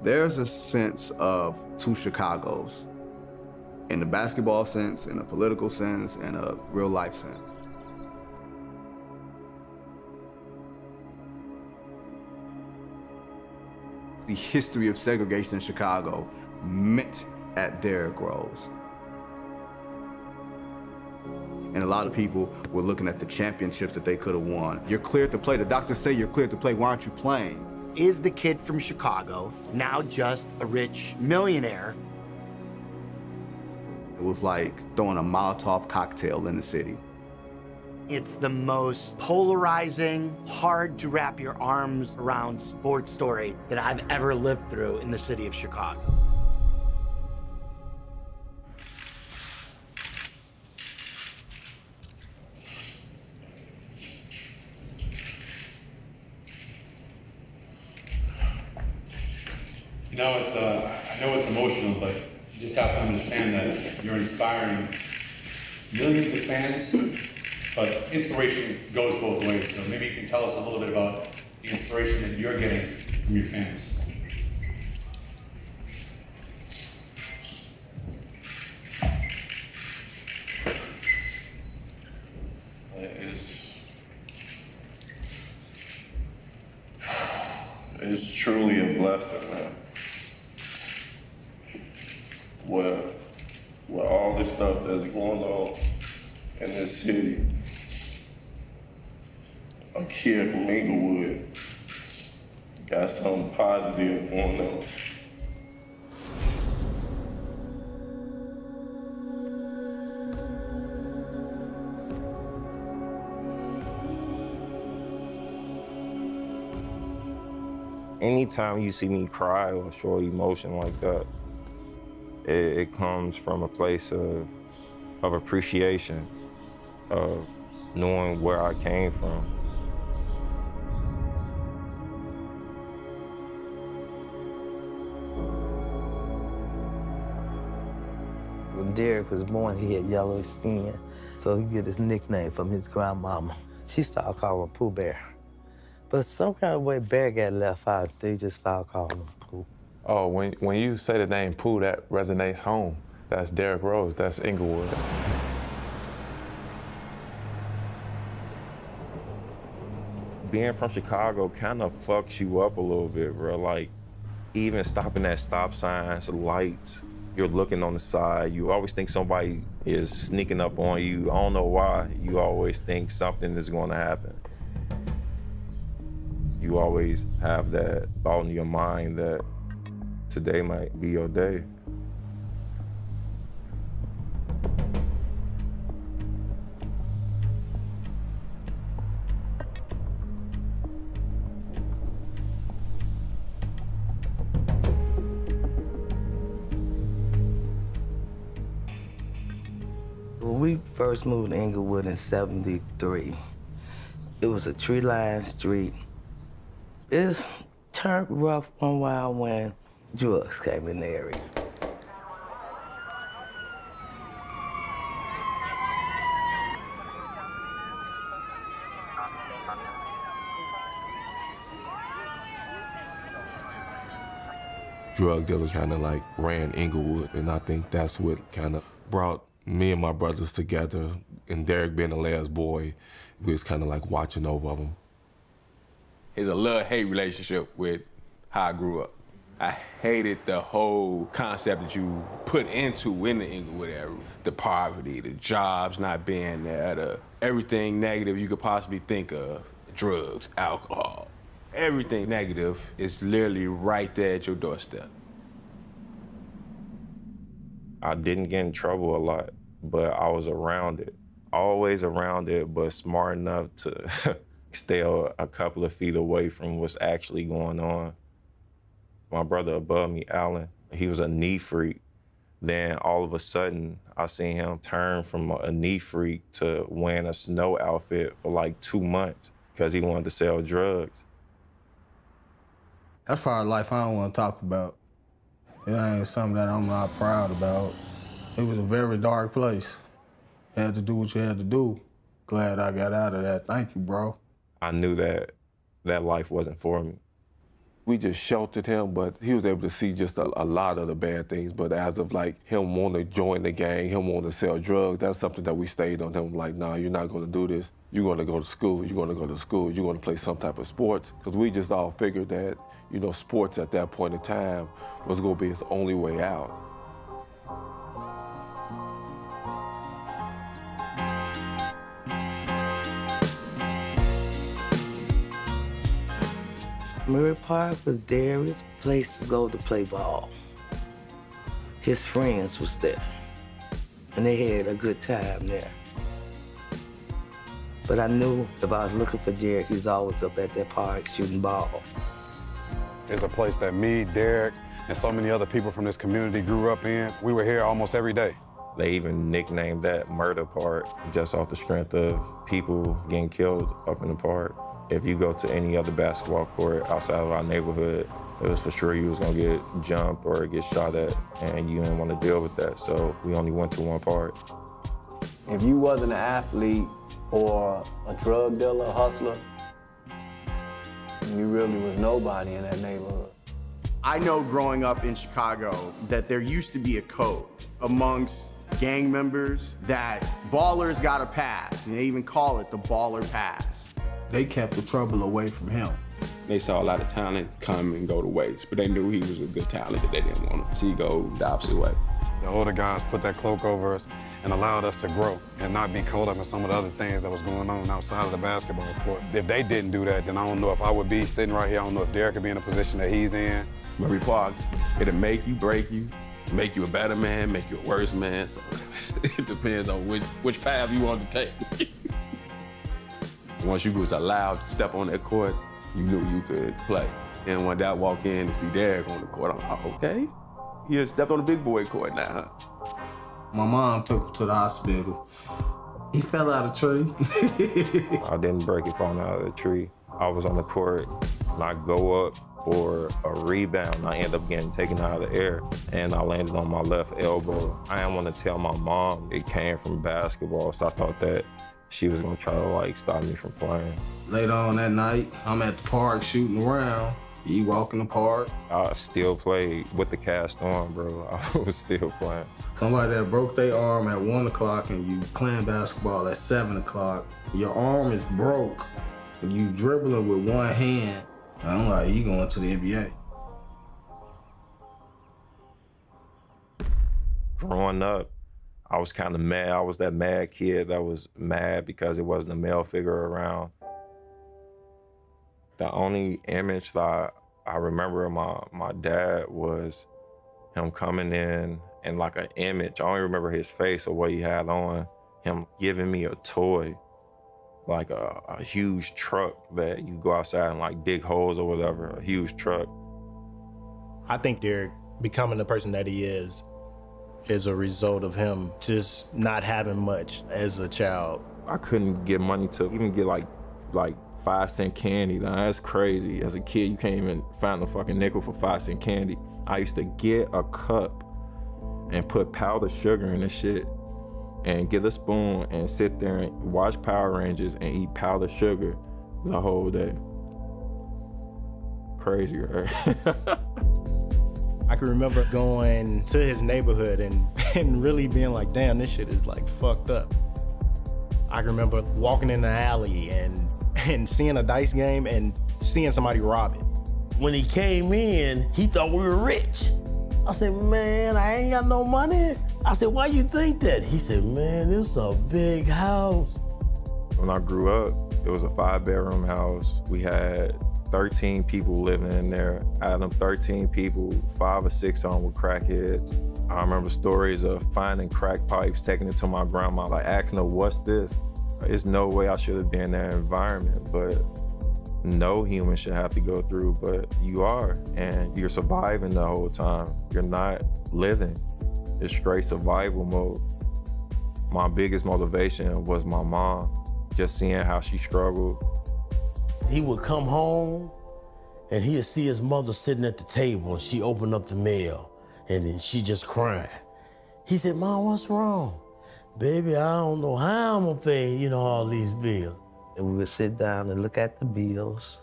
There's a sense of two Chicagos, in the basketball sense, in a political sense, and a real life sense. The history of segregation in Chicago met at Derrick Rose. And a lot of people were looking at the championships that they could have won. You're cleared to play. The doctors say you're cleared to play. Why aren't you playing? Is the kid from Chicago now just a rich millionaire? It was like throwing a Molotov cocktail in the city. It's the most polarizing, hard to wrap your arms around sports story that I've ever lived through in the city of Chicago. You know, I know it's emotional, but you just have to understand that you're inspiring millions of fans, but inspiration goes both ways. So maybe you can tell us a little bit about the inspiration that you're getting from your fans. It's truly a blessing, man. With all this stuff that's going on in this city, a kid from Inglewood got something positive going on. Anytime you see me cry or show emotion like that, it comes from a place of appreciation, of knowing where I came from. When Derrick was born, he had yellow skin, so he get his nickname from his grandmama. She started calling him Pooh Bear. But some kind of way Bear got left out, they just started calling him Pooh. Oh, when you say the name Pooh, that resonates home. That's Derrick Rose, that's Inglewood. Being from Chicago kind of fucks you up a little bit, bro. Like, even stopping at stop signs, lights, you're looking on the side, you always think somebody is sneaking up on you. I don't know why. You always think something is going to happen. You always have that thought in your mind that today might be your day. When we first moved to Inglewood in '73, it was a tree-lined street. It turned rough one while when drugs came in the area. Drug dealers kind of like ran Inglewood, and I think that's what kind of brought me and my brothers together. And Derrick being the last boy, we was kind of like watching over them. It's a love-hate relationship with how I grew up. I hated the whole concept that you put into in the Inglewood area. The poverty, the jobs not being there, everything negative you could possibly think of. Drugs, alcohol. Everything negative is literally right there at your doorstep. I didn't get in trouble a lot, but I was around it. Always around it, but smart enough to stay a couple of feet away from what's actually going on. My brother above me, Alan, he was a knee freak. Then all of a sudden, I seen him turn from a knee freak to wearing a snow outfit for like 2 months because he wanted to sell drugs. That's part of life I don't want to talk about. It ain't something that I'm not proud about. It was a very dark place. You had to do what you had to do. Glad I got out of that. Thank you, bro. I knew that life wasn't for me. We just sheltered him, but he was able to see just a lot of the bad things. But as of like him wanting to join the gang, him wanting to sell drugs, that's something that we stayed on him. Like, nah, you're not going to do this. You're going to go to school. You're going to go to school. You're going to play some type of sports. Because we just all figured that, you know, sports at that point in time was going to be his only way out. Murray Park was Derrick's place to go to play ball. His friends was there, and they had a good time there. But I knew if I was looking for Derrick, he was always up at that park shooting ball. It's a place that me, Derrick, and so many other people from this community grew up in. We were here almost every day. They even nicknamed that Murder Park just off the strength of people getting killed up in the park. If you go to any other basketball court outside of our neighborhood, it was for sure you was gonna get jumped or get shot at, and you didn't want to deal with that. So we only went to one park. If you wasn't an athlete or a drug dealer, a hustler, you really was nobody in that neighborhood. I know growing up in Chicago that there used to be a code amongst gang members that ballers got a pass, and they even call it the baller pass. They kept the trouble away from him. They saw a lot of talent come and go to waste, but they knew he was a good talent that they didn't want to see go the opposite way. The older guys put that cloak over us and allowed us to grow and not be caught up in some of the other things that was going on outside of the basketball court. If they didn't do that, then I don't know if I would be sitting right here. I don't know if Derrick could be in the position that he's in. Murray Park, it'll make you, break you, make you a better man, make you a worse man. So it depends on which path you want to take. Once you was allowed to step on that court, you knew you could play. And when I walk in and see Derrick on the court, I'm like, okay, he just stepped on the big boy court now, huh? My mom took him to the hospital. He fell out of a tree. I didn't break it falling out of the tree. I was on the court, and I go up for a rebound. I end up getting taken out of the air, and I landed on my left elbow. I didn't want to tell my mom it came from basketball, so I thought that she was gonna try to like stop me from playing. Later on that night, I'm at the park shooting around. You walk in the park. I still played with the cast on, bro. I was still playing. Somebody that broke their arm at 1 o'clock and you playing basketball at 7 o'clock. Your arm is broke and you dribbling with one hand. I'm like, you going to the NBA. Growing up, I was kind of mad. I was that mad kid that was mad because it wasn't a male figure around. The only image that I remember of my dad was him coming in and like an image. I don't even remember his face or what he had on. Him giving me a toy, like a huge truck that you go outside and like dig holes or whatever, a huge truck. I think Derrick becoming the person that he is a result of him just not having much as a child. I couldn't get money to even get like 5-cent candy. Now, that's crazy. As a kid, you can't even find a fucking nickel for 5-cent candy. I used to get a cup and put powdered sugar in the shit and get a spoon and sit there and watch Power Rangers and eat powdered sugar the whole day. Crazy, right? I can remember going to his neighborhood and really being like, damn, this shit is like fucked up. I can remember walking in the alley and seeing a dice game and seeing somebody rob it. When he came in, he thought we were rich. I said, man, I ain't got no money. I said, why you think that? He said, man, this is a big house. When I grew up, it was a 5-bedroom house. We had 13 people living in there. Out of them 13 people, 5 or 6 of them were crackheads. I remember stories of finding crack pipes, taking it to my grandma, like asking her, what's this? There's no way I should have been in that environment, but no human should have to go through, but you are, and you're surviving the whole time. You're not living. It's straight survival mode. My biggest motivation was my mom, just seeing how she struggled. He would come home and he'd see his mother sitting at the table and she opened up the mail and then she just crying. He said, Mom, what's wrong? Baby, I don't know how I'm gonna pay, all these bills. And we would sit down and look at the bills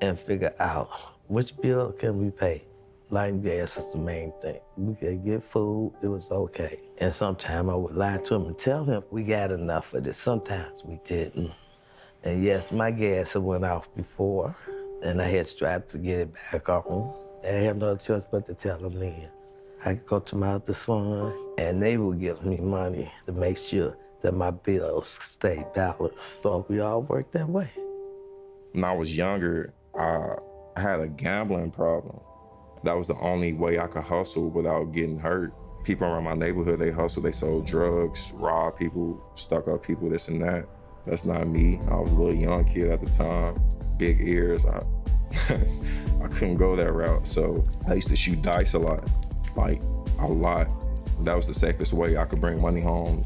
and figure out Which bill can we pay? Light and gas is the main thing. We could get food, it was okay. And sometimes I would lie to him and tell him we got enough of this. Sometimes we didn't. And yes, my gas had went off before, and I had strived to get it back on. I had no choice but to tell them then. I could go to my other sons, and they would give me money to make sure that my bills stayed balanced. So we all worked that way. When I was younger, I had a gambling problem. That was the only way I could hustle without getting hurt. People around my neighborhood, they hustled, they sold drugs, robbed people, stuck up people, this and that. That's not me. I was a little young kid at the time, big ears. I couldn't go that route. So I used to shoot dice a lot, like a lot. That was the safest way I could bring money home.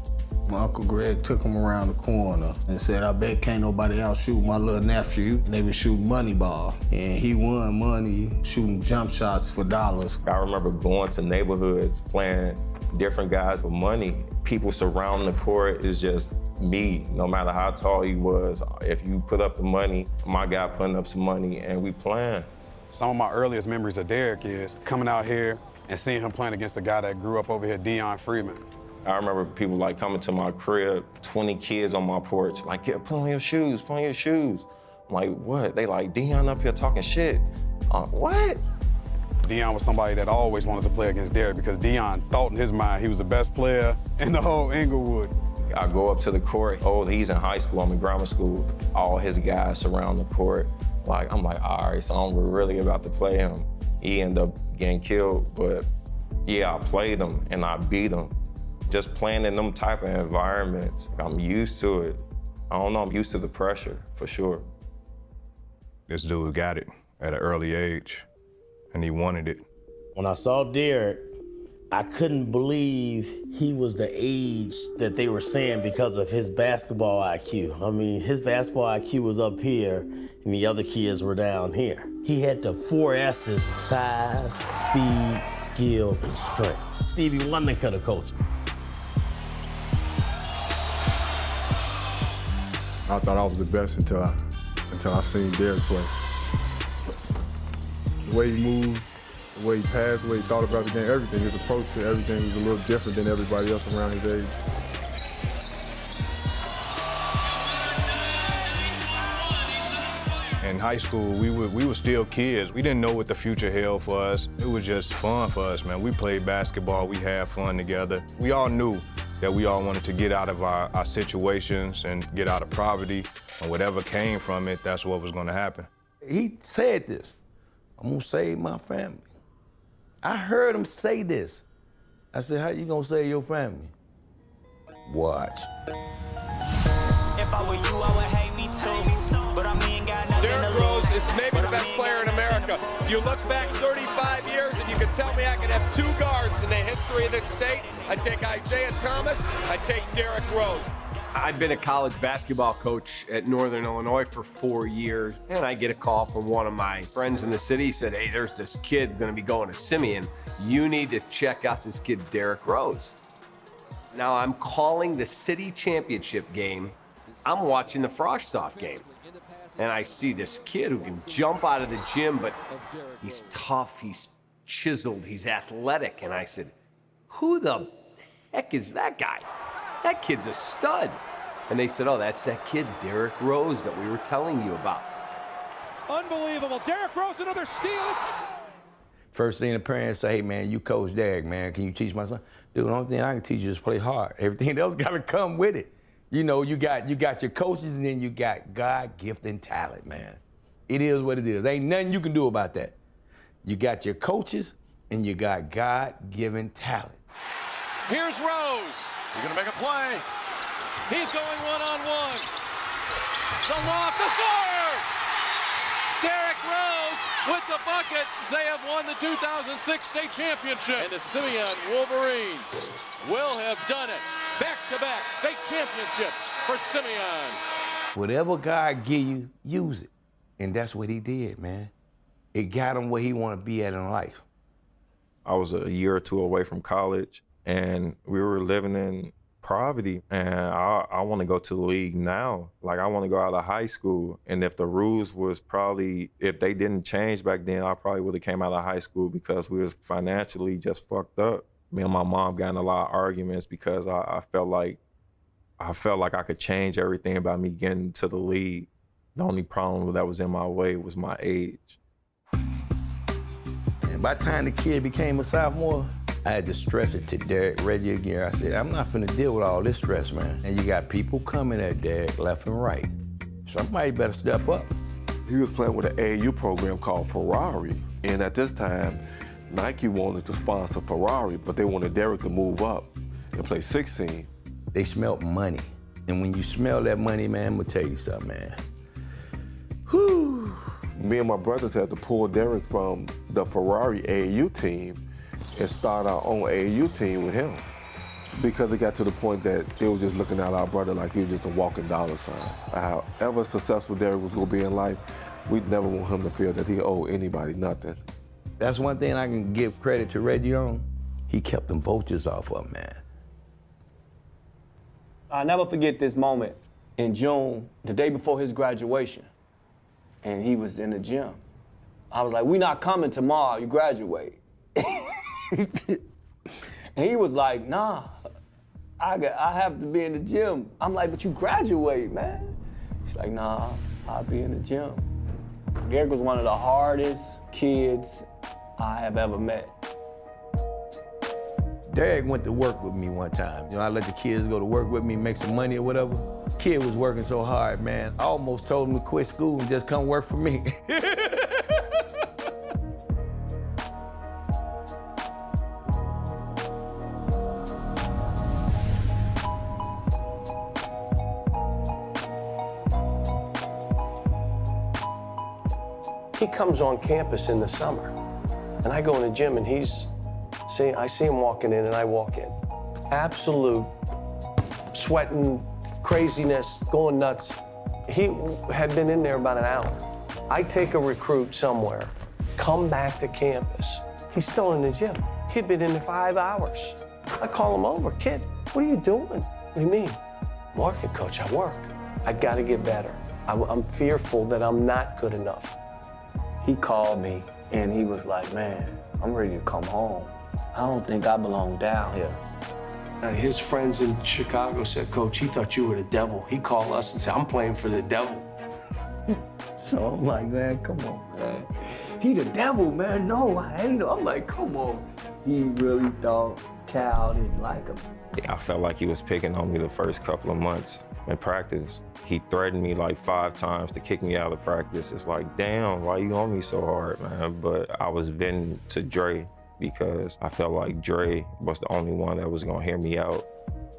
My Uncle Greg took him around the corner and said, I bet can't nobody outshoot my little nephew. And they were shooting money ball. And he won money shooting jump shots for dollars. I remember going to neighborhoods, playing different guys with money. People surrounding the court is just me, no matter how tall he was. If you put up the money, my guy putting up some money and we playing. Some of my earliest memories of Derrick is coming out here and seeing him playing against a guy that grew up over here, Deion Freeman. I remember people like coming to my crib, 20 kids on my porch, like, yeah, put on your shoes, put on your shoes. I'm like, what? They like, Deion up here talking shit. What? Deion was somebody that always wanted to play against Derrick because Deion thought in his mind he was the best player in the whole Inglewood. I go up to the court, oh, he's in high school, I'm in grammar school. All his guys surround the court. Like, I'm like, all right, so we're really about to play him. He ended up getting killed, but yeah, I played him and I beat him. Just playing in them type of environments, I'm used to it. I don't know, I'm used to the pressure, for sure. This dude got it at an early age, and he wanted it. When I saw Derrick, I couldn't believe he was the age that they were saying because of his basketball IQ. I mean, his basketball IQ was up here, and the other kids were down here. He had the 4 S's: size, speed, skill, and strength. Stevie Wonder could have coached him. I thought I was the best until I seen Derrick play. The way he moved, the way he passed, the way he thought about the game, everything, his approach to everything was a little different than everybody else around his age. In high school, we were still kids. We didn't know what the future held for us. It was just fun for us, man. We played basketball, we had fun together. We all knew that we all wanted to get out of our situations and get out of poverty, and whatever came from it, that's what was gonna happen. He said this, I'm gonna save my family. I heard him say this. I said, how you gonna save your family? Watch. If I were you, I would hate me too. But I mean, got nothing to lose. Derrick Rose is maybe the best player in America. You look back 35 years and you can tell me I could have 2 guards in the history of this state. I take Isaiah Thomas, I take Derrick Rose. I've been a college basketball coach at Northern Illinois for 4 years, and I get a call from one of my friends in the city. He said, hey, there's this kid gonna be going to Simeon. You need to check out this kid, Derrick Rose. Now I'm calling the city championship game. I'm watching the Froshsoft game. And I see this kid who can jump out of the gym, but he's tough, he's chiseled, he's athletic. And I said, who the heck is that guy? That kid's a stud. And they said, oh, that's that kid, Derrick Rose, that we were telling you about. Unbelievable. Derrick Rose, another steal. First thing the parents say, hey man, you coach Derrick, man, can you teach my son? Dude, the only thing I can teach you is play hard. Everything else gotta come with it. You know, you got your coaches and then you got God-given talent, man. It is what it is. Ain't nothing you can do about that. You got your coaches and you got God-given talent. Here's Rose. He's gonna make a play. He's going one-on-one. The loft, the score! Derrick Rose with the bucket. They have won the 2006 state championship. And the Simeon Wolverines will have done it. Back-to-back state championships for Simeon. Whatever God give you, use it. And that's what he did, man. It got him where he want to be at in life. I was a year or 2 away from college, and we were living in poverty, and I want to go to the league now. Like, I want to go out of high school. And if the rules was probably, if they didn't change back then, I probably would have came out of high school because we was financially just fucked up. Me and my mom got in a lot of arguments because I felt like I could change everything by me getting to the league. The only problem that was in my way was my age. And by the time the kid became a sophomore, I had to stress it to Derrick Reggie again. I said, I'm not finna deal with all this stress, man. And you got people coming at Derrick left and right. Somebody better step up. He was playing with an AAU program called Ferrari. And at this time, Nike wanted to sponsor Ferrari, but they wanted Derrick to move up and play 16. They smelled money. And when you smell that money, man, I'm gonna tell you something, man. Whew. Me and my brothers had to pull Derrick from the Ferrari AAU team and start our own AAU team with him. Because it got to the point that they were just looking at our brother like he was just a walking dollar sign. However successful Derrick was gonna be in life, we'd never want him to feel that he owed anybody nothing. That's one thing I can give credit to Reggie on. He kept them vultures off of him, man. I'll never forget this moment in June, the day before his graduation, and he was in the gym. I was like, "We not coming tomorrow, you graduate." And he was like, "Nah, I have to be in the gym." I'm like, "But you graduate, man." He's like, "Nah, I'll be in the gym." Derrick was one of the hardest kids I have ever met. Derrick went to work with me one time. You know, I let the kids go to work with me, make some money or whatever. Kid was working so hard, man. I almost told him to quit school and just come work for me. He comes on campus in the summer, and I go in the gym, and I see him walking in, and I walk in. Absolute sweating, craziness, going nuts. He had been in there about an hour. I take a recruit somewhere, come back to campus. He's still in the gym. He'd been in there 5 hours. I call him over, "Kid, what are you doing?" "What do you mean?" "Market coach, I work. I gotta get better. I'm fearful that I'm not good enough." He called me and he was like, "Man, I'm ready to come home. I don't think I belong down here." His friends in Chicago said, "Coach, he thought you were the devil." He called us and said, "I'm playing for the devil." So I'm like, "Man, come on, man. He the devil, man. No, I hate him." I'm like, "Come on." He really thought Cal didn't like him. I felt like he was picking on me the first couple of months in practice. He threatened me like 5 times to kick me out of practice. It's like, damn, why you on me so hard, man? But I was venting to Dre because I felt like Dre was the only one that was gonna hear me out.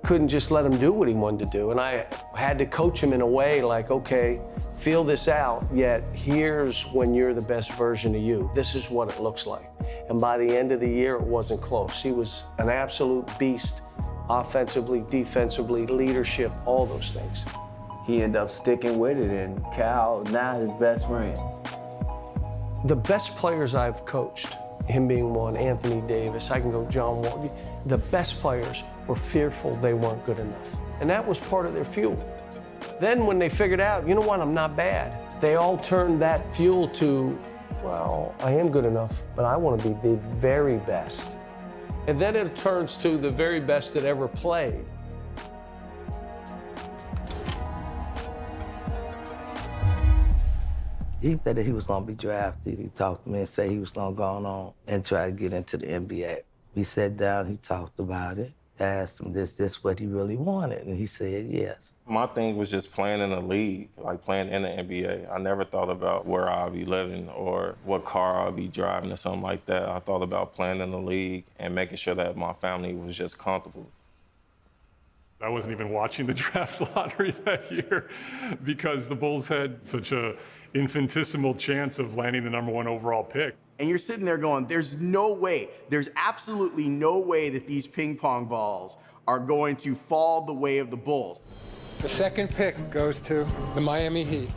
Couldn't just let him do what he wanted to do. And I had to coach him in a way like, okay, feel this out, yet here's when you're the best version of you. This is what it looks like. And by the end of the year, it wasn't close. He was an absolute beast, offensively, defensively, leadership, all those things. He ended up sticking with it, and Cal now his best friend. The best players I've coached, him being one, Anthony Davis, I can go John Wall, the best players were fearful they weren't good enough. And that was part of their fuel. Then when they figured out, you know what, I'm not bad, they all turned that fuel to, well, I am good enough, but I want to be the very best. And then it turns to the very best that ever played. He said that he was gonna be drafted. He talked to me and said he was gonna go on and try to get into the NBA. We sat down, he talked about it, asked him this what he really wanted, and he said yes. My thing was just playing in the league, like playing in the NBA. I never thought about where I'll be living or what car I'll be driving or something like that. I thought about playing in the league and making sure that my family was just comfortable. I wasn't even watching the draft lottery that year because the Bulls had such a infinitesimal chance of landing the #1 overall pick. And you're sitting there going, there's no way, there's absolutely no way that these ping pong balls are going to fall the way of the Bulls. The second pick goes to the Miami Heat.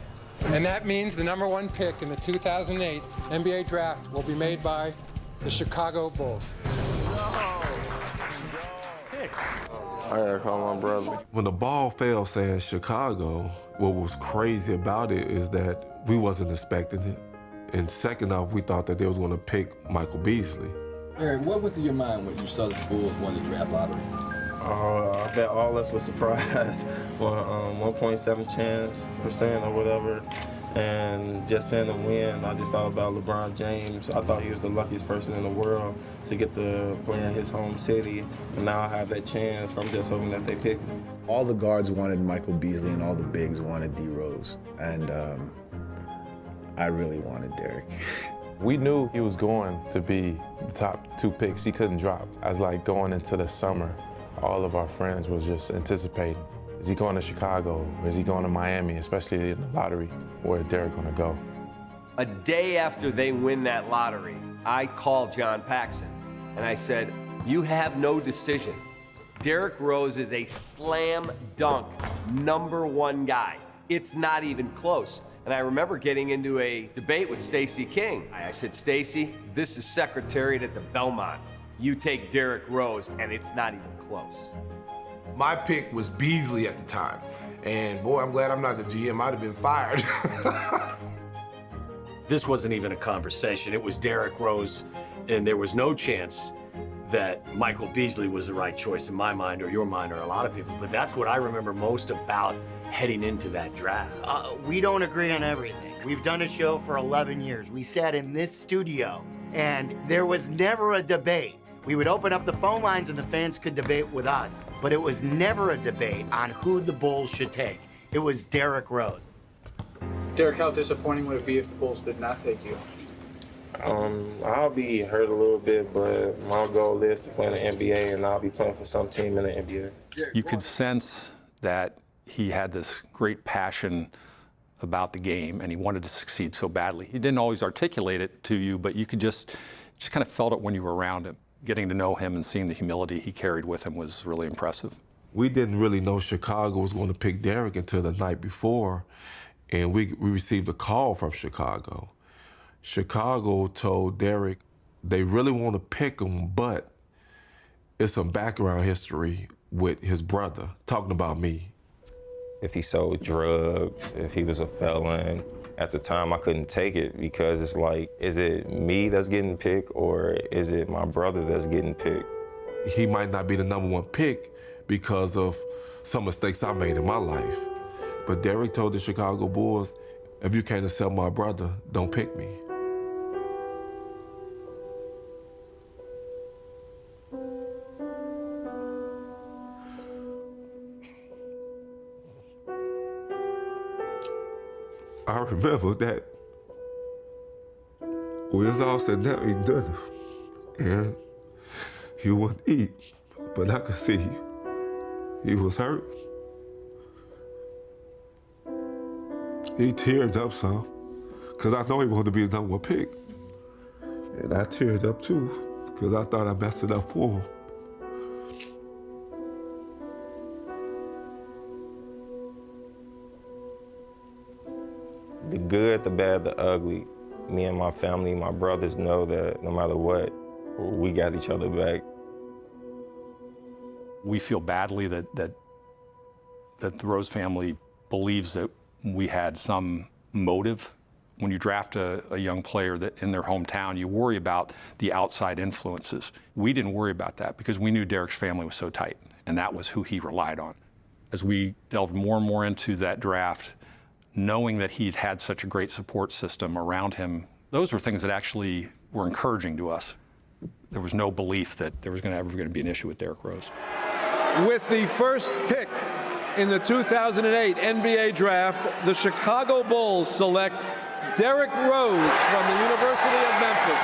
And that means the #1 pick in the 2008 NBA draft will be made by the Chicago Bulls. I gotta call my brother. When the ball fell saying Chicago, what was crazy about it is that we wasn't expecting it. And second off, we thought that they was gonna pick Michael Beasley. Eric, what went through your mind when you saw the Bulls won the draft lottery? I bet all us was surprised for 1.7% or whatever. And just seeing them win, I just thought about LeBron James. I thought he was the luckiest person in the world to get to play in his home city. And now I have that chance. I'm just hoping that they pick me. All the guards wanted Michael Beasley and all the bigs wanted D. Rose. And I really wanted Derrick. We knew he was going to be the top 2 picks. He couldn't drop. As like going into the summer, all of our friends was just anticipating. Is he going to Chicago? Is he going to Miami, especially in the lottery? Where is Derrick going to go? A day after they win that lottery, I called John Paxson and I said, you have no decision. Derrick Rose is a slam dunk #1 guy. It's not even close. And I remember getting into a debate with Stacey King. I said, Stacey, this is Secretariat at the Belmont. You take Derrick Rose and it's not even close. My pick was Beasley at the time. And boy, I'm glad I'm not the GM. I'd have been fired. This wasn't even a conversation. It was Derrick Rose, and there was no chance that Michael Beasley was the right choice in my mind or your mind or a lot of people. But that's what I remember most about heading into that draft. We don't agree on everything. We've done a show for 11 years. We sat in this studio, and there was never a debate. We would open up the phone lines and the fans could debate with us, but it was never a debate on who the Bulls should take. It was Derrick Rose. Derrick, how disappointing would it be if the Bulls did not take you? I'll be hurt a little bit, but my goal is to play in the NBA, and I'll be playing for some team in the NBA. You could sense that he had this great passion about the game, and he wanted to succeed so badly. He didn't always articulate it to you, but you could just kind of felt it when you were around him. Getting to know him and seeing the humility he carried with him was really impressive. We didn't really know Chicago was going to pick Derrick until the night before, and we received a call from Chicago. Chicago told Derrick they really want to pick him, but it's some background history with his brother, talking about me. If he sold drugs, if he was a felon. At the time, I couldn't take it because it's like, is it me that's getting picked or is it my brother that's getting picked? He might not be the #1 pick because of some mistakes I made in my life. But Derrick told the Chicago Bulls, if you can't accept my brother, don't pick me. I remember that we was all sitting there eating dinner, and he wouldn't eat, but I could see he was hurt. He teared up some, because I know he wanted to be the #1 pick. And I teared up too, because I thought I messed it up for him. The good, the bad, the ugly. Me and my family, my brothers know that no matter what, we got each other back. We feel badly that the Rose family believes that we had some motive. When you draft a young player that in their hometown, you worry about the outside influences. We didn't worry about that because we knew Derrick's family was so tight, and that was who he relied on. As we delved more and more into that draft, knowing that he'd had such a great support system around him, those were things that actually were encouraging to us. There was no belief that there was ever going to be an issue with Derrick Rose. With the first pick in the 2008 NBA Draft, the Chicago Bulls select Derrick Rose from the University of Memphis.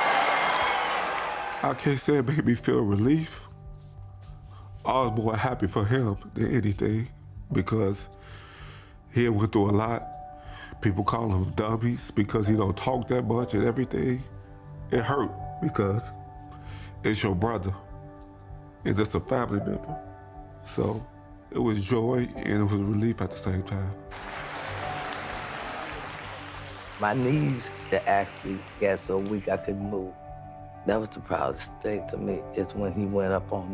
I can't say it made me feel relief. I was more happy for him than anything because he had went through a lot. People call him dummies because he don't talk that much and everything. It hurt because it's your brother and it's a family member. So it was joy and it was relief at the same time. My knees actually got so weak I couldn't move. That was the proudest thing to me, is when he went up on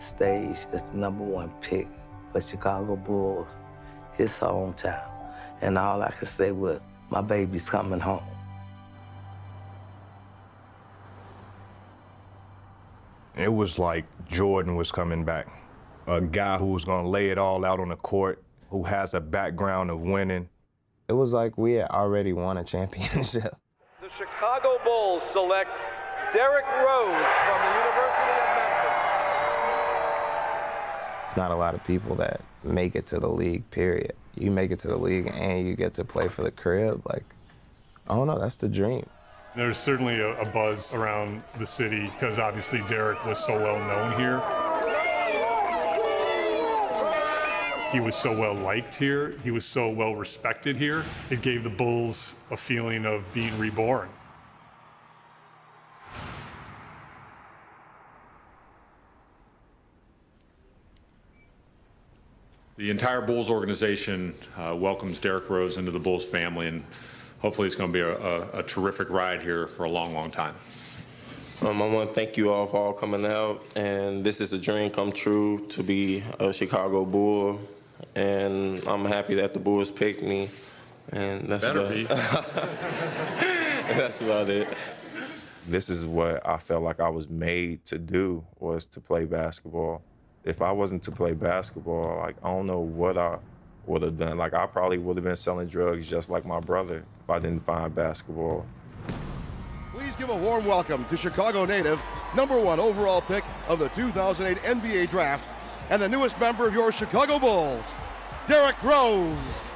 stage as the #1 pick for Chicago Bulls, his hometown. And all I could say was, my baby's coming home. It was like Jordan was coming back. A guy who was gonna lay it all out on the court, who has a background of winning. It was like we had already won a championship. The Chicago Bulls select Derrick Rose from the University of Memphis. It's not a lot of people that make it to the league, period. You make it to the league and you get to play for the crib. Like, I don't know, that's the dream. There's certainly a buzz around the city because obviously Derrick was so well known here. He was so well liked here. He was so well respected here. It gave the Bulls a feeling of being reborn. The entire Bulls organization welcomes Derrick Rose into the Bulls family, and hopefully it's going to be a terrific ride here for a long, long time. I want to thank you all for all coming out, and this is a dream come true to be a Chicago Bull, and I'm happy that the Bulls picked me, and that's about it. That's about it. This is what I felt like I was made to do, was to play basketball. If I wasn't to play basketball, like, I don't know what I would have done. Like, I probably would have been selling drugs just like my brother if I didn't find basketball. Please give a warm welcome to Chicago native, #1 overall pick of the 2008 NBA Draft, and the newest member of your Chicago Bulls, Derrick Rose.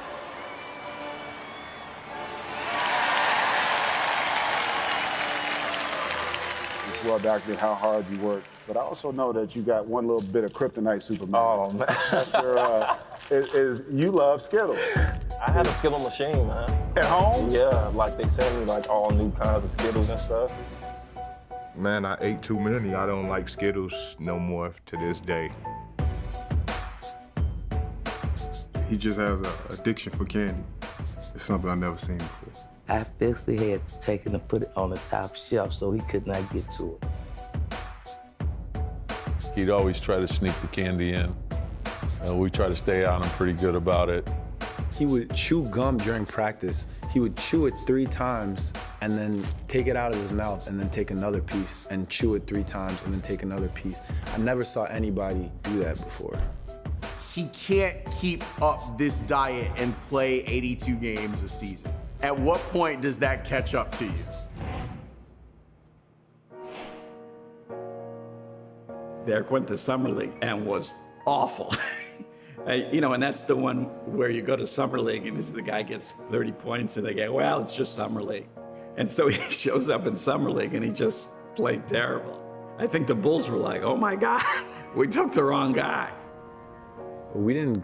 It's well documented how hard you work, but I also know that you got one little bit of kryptonite, Superman. Oh, man. That's your, you love Skittles. I had a Skittle machine, man. At home? Yeah, like they sent me like all new kinds of Skittles and stuff. Man, I ate too many. I don't like Skittles no more to this day. He just has an addiction for candy. It's something I've never seen before. I physically had to take it and put it on the top shelf so he could not get to it. He'd always try to sneak the candy in. We try to stay on him pretty good about it. He would chew gum during practice. He would chew it 3 times and then take it out of his mouth and then take another piece and chew it 3 times and then take another piece. I never saw anybody do that before. He can't keep up this diet and play 82 games a season. At what point does that catch up to you? Derrick went to Summer League and was awful. You know, and that's the one where you go to Summer League and the guy gets 30 points and they go, well, it's just Summer League. And so he shows up in Summer League and he just played terrible. I think the Bulls were like, oh my God, we took the wrong guy. We didn't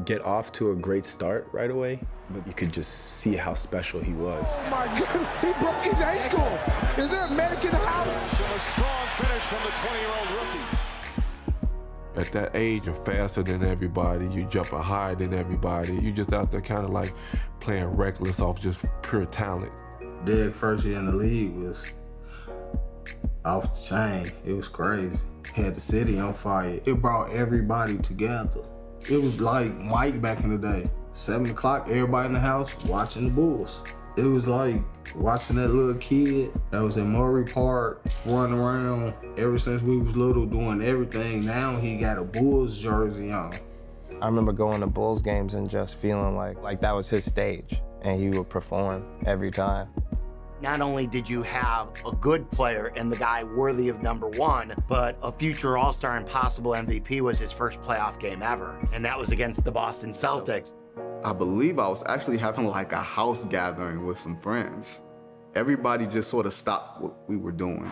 get off to a great start right away, but you could just see how special he was. Oh my God, he broke his ankle. Is there a medic in the house? So a strong finish from the 20-year-old rookie. At that age, you're faster than everybody. You jumping higher than everybody. You just out there kind of like playing reckless off just pure talent. Derrick first year in the league was off the chain. It was crazy. Had the city on fire. It brought everybody together. It was like Mike back in the day. 7 o'clock, everybody in the house watching the Bulls. It was like watching that little kid that was in Murray Park running around ever since we was little doing everything. Now he got a Bulls jersey on. I remember going to Bulls games and just feeling like that was his stage and he would perform every time. Not only did you have a good player and the guy worthy of #1, but a future All-Star and possible MVP was his first playoff game ever, and that was against the Boston Celtics. I believe I was actually having like a house gathering with some friends. Everybody just sort of stopped what we were doing.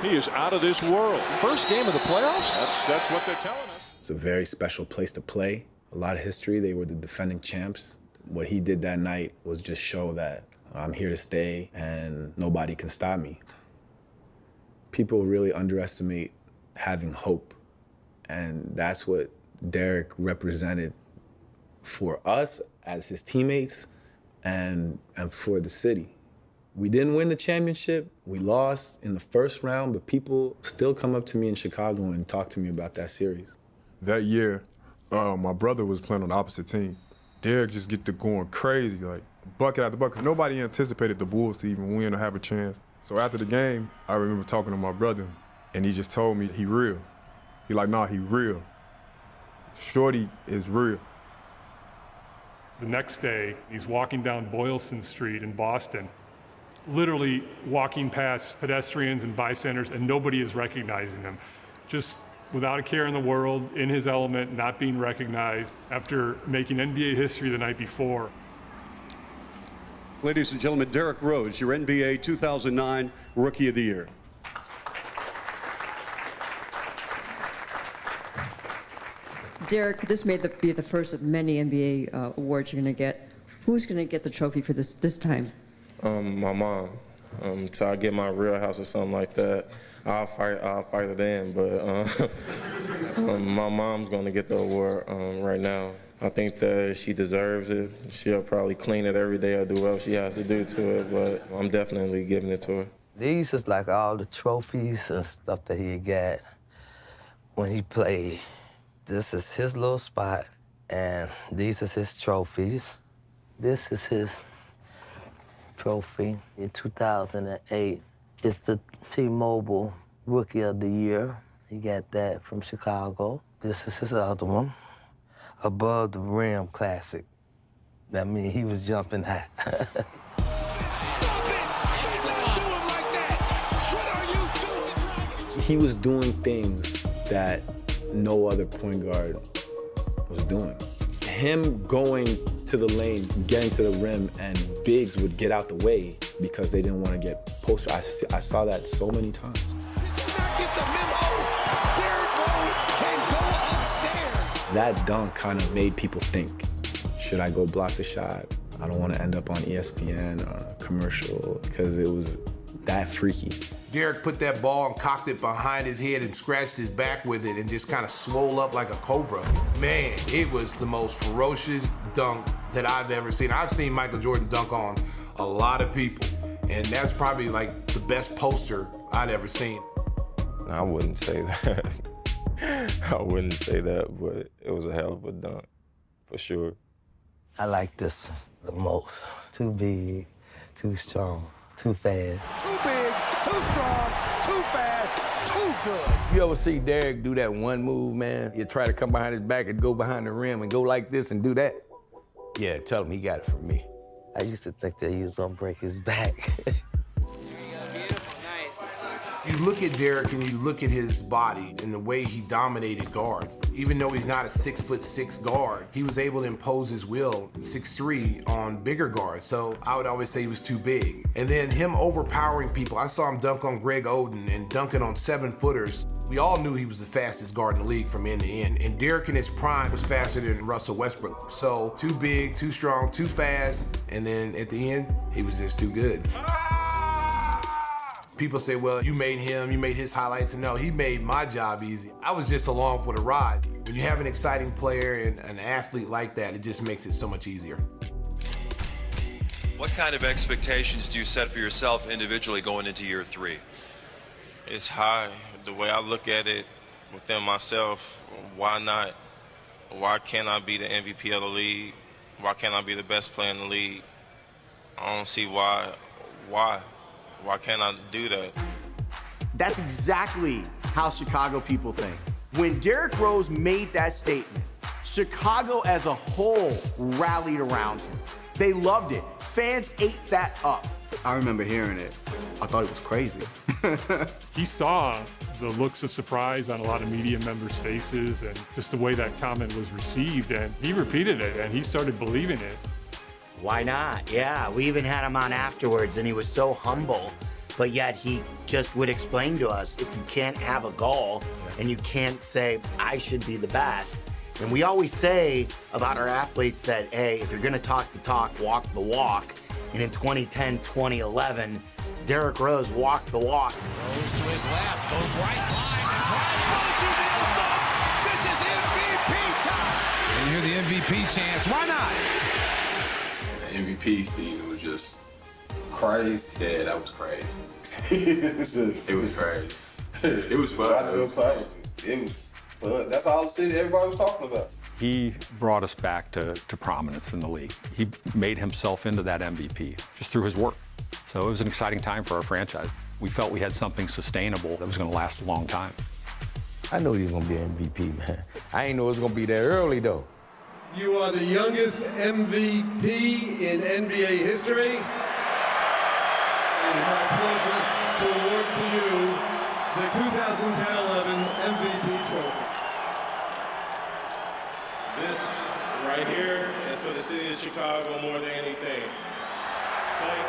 He is out of this world. First game of the playoffs? That's what they're telling us. It's a very special place to play. A lot of history. They were the defending champs. What he did that night was just show that I'm here to stay and nobody can stop me. People really underestimate having hope, and that's what Derrick represented for us as his teammates and for the city. We didn't win the championship. We lost in the first round, but people still come up to me in Chicago and talk to me about that series. That year, my brother was playing on the opposite team. Derrick just get to going crazy, like bucket after bucket, because nobody anticipated the Bulls to even win or have a chance. So after the game, I remember talking to my brother, and he just told me he real. He like, nah, he real. Shorty is real. The next day, he's walking down Boylston Street in Boston, literally walking past pedestrians and bystanders, and nobody is recognizing him. Just without a care in the world, in his element, not being recognized after making NBA history the night before. Ladies and gentlemen, Derrick Rose, your NBA 2009 Rookie of the Year. Derrick, this may be the first of many NBA awards you're going to get. Who's going to get the trophy for this time? My mom. Till I get my real house or something like that, I'll fight it in. But my mom's going to get the award right now. I think that she deserves it. She'll probably clean it every day or do whatever she has to do to it, but I'm definitely giving it to her. These is like all the trophies and stuff that he got when he played. This is his little spot, and these is his trophies. This is his trophy in 2008. It's the T-Mobile Rookie of the Year. He got that from Chicago. This is his other one, Above the Rim Classic. That means he was jumping high. He was doing things that no other point guard was doing. Him going to the lane, getting to the rim, and bigs would get out the way because they didn't want to get posted. I saw that so many times. That dunk kind of made people think, should I go block the shot? I don't want to end up on ESPN or a commercial because it was that freaky. Derrick put that ball and cocked it behind his head and scratched his back with it and just kind of swole up like a cobra. Man, it was the most ferocious dunk that I've ever seen. I've seen Michael Jordan dunk on a lot of people, and that's probably like the best poster I'd ever seen. I wouldn't say that. I wouldn't say that, but it was a hell of a dunk, for sure. I like this the most. Too big, too strong, too fast. Too big, too strong, too fast, too good. You ever see Derrick do that one move, man? You try to come behind his back and go behind the rim and go like this and do that? Yeah, tell him he got it from me. I used to think that he was gonna break his back. You look at Derrick and you look at his body and the way he dominated guards. Even though he's not a 6'6" guard, he was able to impose his will, 6'3", on bigger guards. So I would always say he was too big. And then him overpowering people. I saw him dunk on Greg Oden and dunking on 7-footers. We all knew he was the fastest guard in the league from end to end. And Derrick in his prime was faster than Russell Westbrook. So too big, too strong, too fast. And then at the end, he was just too good. People say, well, you made his highlights. And no, he made my job easy. I was just along for the ride. When you have an exciting player and an athlete like that, it just makes it so much easier. What kind of expectations do you set for yourself individually going into year 3? It's high. The way I look at it within myself, why not? Why can't I be the MVP of the league? Why can't I be the best player in the league? I don't see why. Why can't I do that? That's exactly how Chicago people think. When Derrick Rose made that statement, Chicago as a whole rallied around him. They loved it. Fans ate that up. I remember hearing it. I thought it was crazy. He saw the looks of surprise on a lot of media members' faces and just the way that comment was received, and he repeated it, and he started believing it. Why not? Yeah, we even had him on afterwards, and he was so humble, but yet he just would explain to us, if you can't have a goal and you can't say, I should be the best. And we always say about our athletes that, hey, if you're gonna talk the talk, walk the walk. And in 2010, 2011, Derrick Rose walked the walk. Goes to his left, goes right line, and drive, this is MVP time! And you're the MVP chance, why not? The MVP season was just Crazy. Yeah, that was crazy. It was crazy. It was fun. It was fun. That's all the city everybody was talking about. He brought us back to prominence in the league. He made himself into that MVP just through his work. So it was an exciting time for our franchise. We felt we had something sustainable that was going to last a long time. I knew he was going to be an MVP, man. I ain't know it was going to be that early, though. You are the youngest MVP in NBA history. It is my pleasure to award to you the 2010-11 MVP trophy. This right here is for the city of Chicago more than anything. Thank you.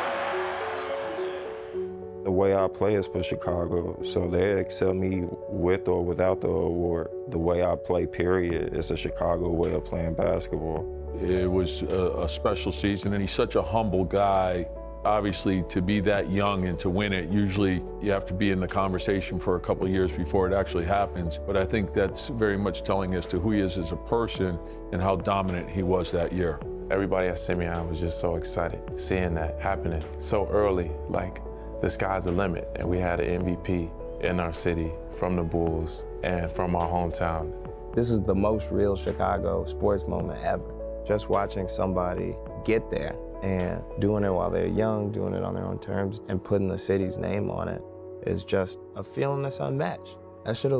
The way I play is for Chicago, so they accept me with or without the award. The way I play, period, is a Chicago way of playing basketball. It was a special season, and he's such a humble guy. Obviously, to be that young and to win it, usually you have to be in the conversation for a couple of years before it actually happens. But I think that's very much telling as to who he is as a person and how dominant he was that year. Everybody at Simeon was just so excited seeing that happening so early, like the sky's the limit. And we had an MVP in our city from the Bulls and from our hometown. This is the most real Chicago sports moment ever. Just watching somebody get there and doing it while they're young, doing it on their own terms, and putting the city's name on it is just a feeling that's unmatched. That should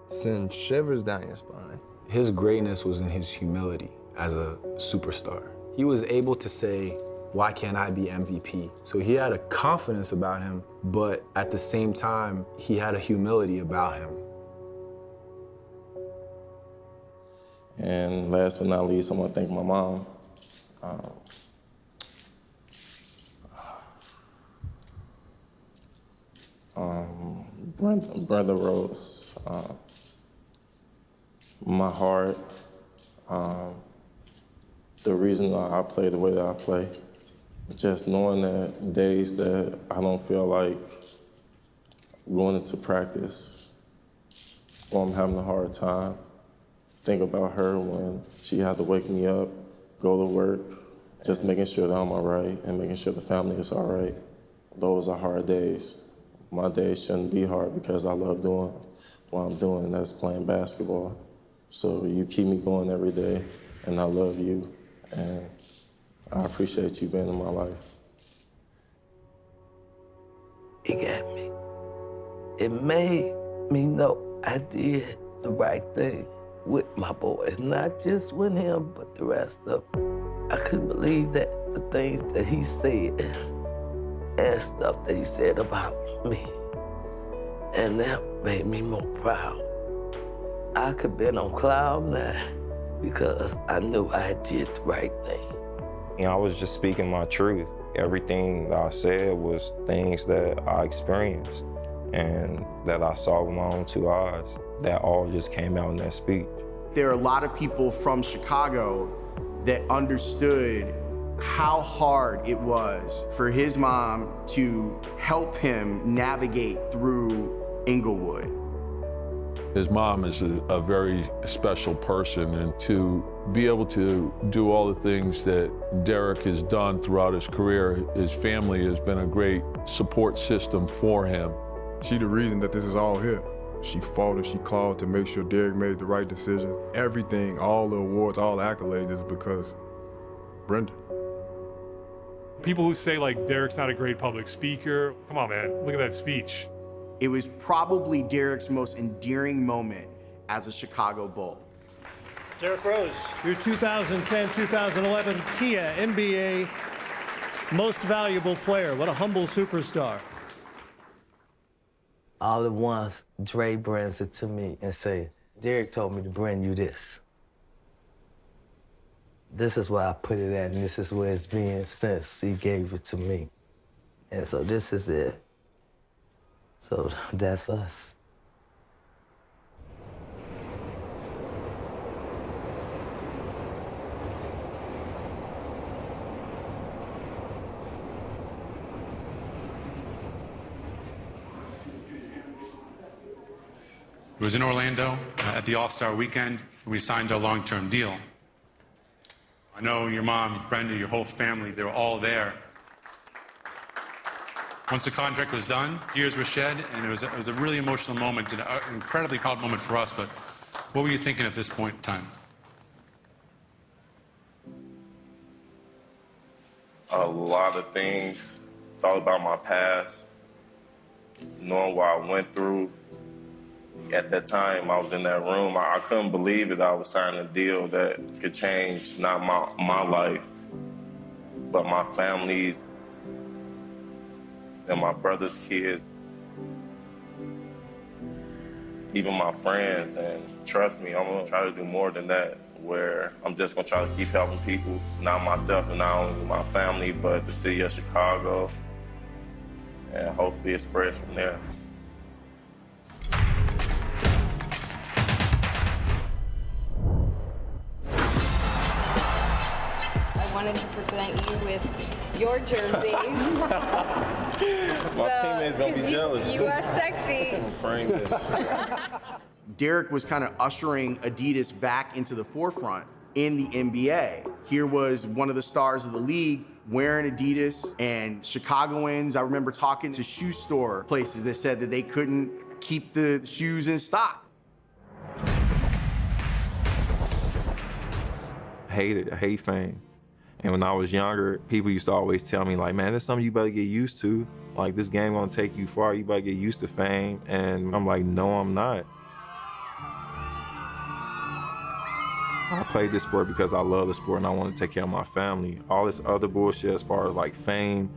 send shivers down your spine. His greatness was in his humility as a superstar. He was able to say, why can't I be MVP? So he had a confidence about him, but at the same time, he had a humility about him. And last but not least, I want to thank my mom. Brother Rose, my heart, the reason I play the way that I play, just knowing that days that I don't feel like going into practice or I'm having a hard time, think about her when she had to wake me up, go to work, just making sure that I'm all right and making sure the family is all right. Those are hard days. My days shouldn't be hard because I love doing what I'm doing, and that's playing basketball. So you keep me going every day, and I love you, and I appreciate you being in my life. It got me. It made me know I did the right thing with my boys, not just with him, but the rest of them. I couldn't believe that the things that he said and stuff that he said about me. And that made me more proud. I could have been on cloud nine because I knew I did the right thing. You know, I was just speaking my truth. Everything that I said was things that I experienced and that I saw with my own two eyes. That all just came out in that speech. There are a lot of people from Chicago that understood how hard it was for his mom to help him navigate through Inglewood. His mom is a very special person, and to be able to do all the things that Derrick has done throughout his career, his family has been a great support system for him. She the reason that this is all here. She fought and she clawed to make sure Derrick made the right decision. Everything, all the awards, all the accolades is because Brenda. People who say like Derrick's not a great public speaker, come on, man, look at that speech. It was probably Derrick's most endearing moment as a Chicago Bull. Derrick Rose, your 2010-2011 Kia NBA Most Valuable Player. What a humble superstar. All at once, Dre brings it to me and say, Derrick told me to bring you this. This is where I put it at, and this is where it's been since he gave it to me. And so this is it. So that's us. It was in Orlando at the All-Star weekend. We signed a long-term deal. I know your mom, Brenda, your whole family, they were all there. Once the contract was done, tears were shed, and it was a really emotional moment, and an incredibly proud moment for us. But what were you thinking at this point in time? A lot of things. Thought about my past, knowing what I went through. At that time, I was in that room. I couldn't believe it. I was signing a deal that could change not my life, but my family's and my brother's kids, even my friends. And trust me, I'm gonna try to do more than that, where I'm just gonna try to keep helping people, not myself and not only my family, but the city of Chicago. And hopefully it spreads from there. I wanted to present you with your jersey. My teammates gonna be jealous. You are sexy. I'm frame this. Derrick was kind of ushering Adidas back into the forefront in the NBA. Here was one of the stars of the league wearing Adidas, and Chicagoans, I remember talking to shoe store places that said that they couldn't keep the shoes in stock. I hate fame. And when I was younger, people used to always tell me, like, man, that's something you better get used to. Like, this game gonna take you far, you better get used to fame. And I'm like, no, I'm not. I played this sport because I love the sport and I want to take care of my family. All this other bullshit as far as like fame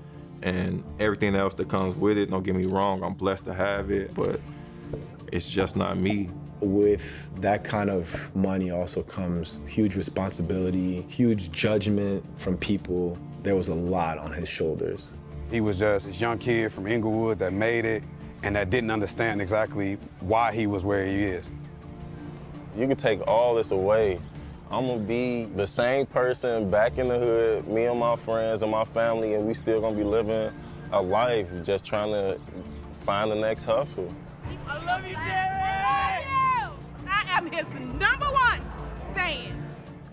and everything else that comes with it, don't get me wrong, I'm blessed to have it, but it's just not me. With that kind of money also comes huge responsibility, huge judgment from people. There was a lot on his shoulders. He was just this young kid from Inglewood that made it and that didn't understand exactly why he was where he is. You can take all this away. I'm gonna be the same person back in the hood, me and my friends and my family, and we still gonna be living a life just trying to find the next hustle. I love you, Derrick! I love you! I am his #1 fan.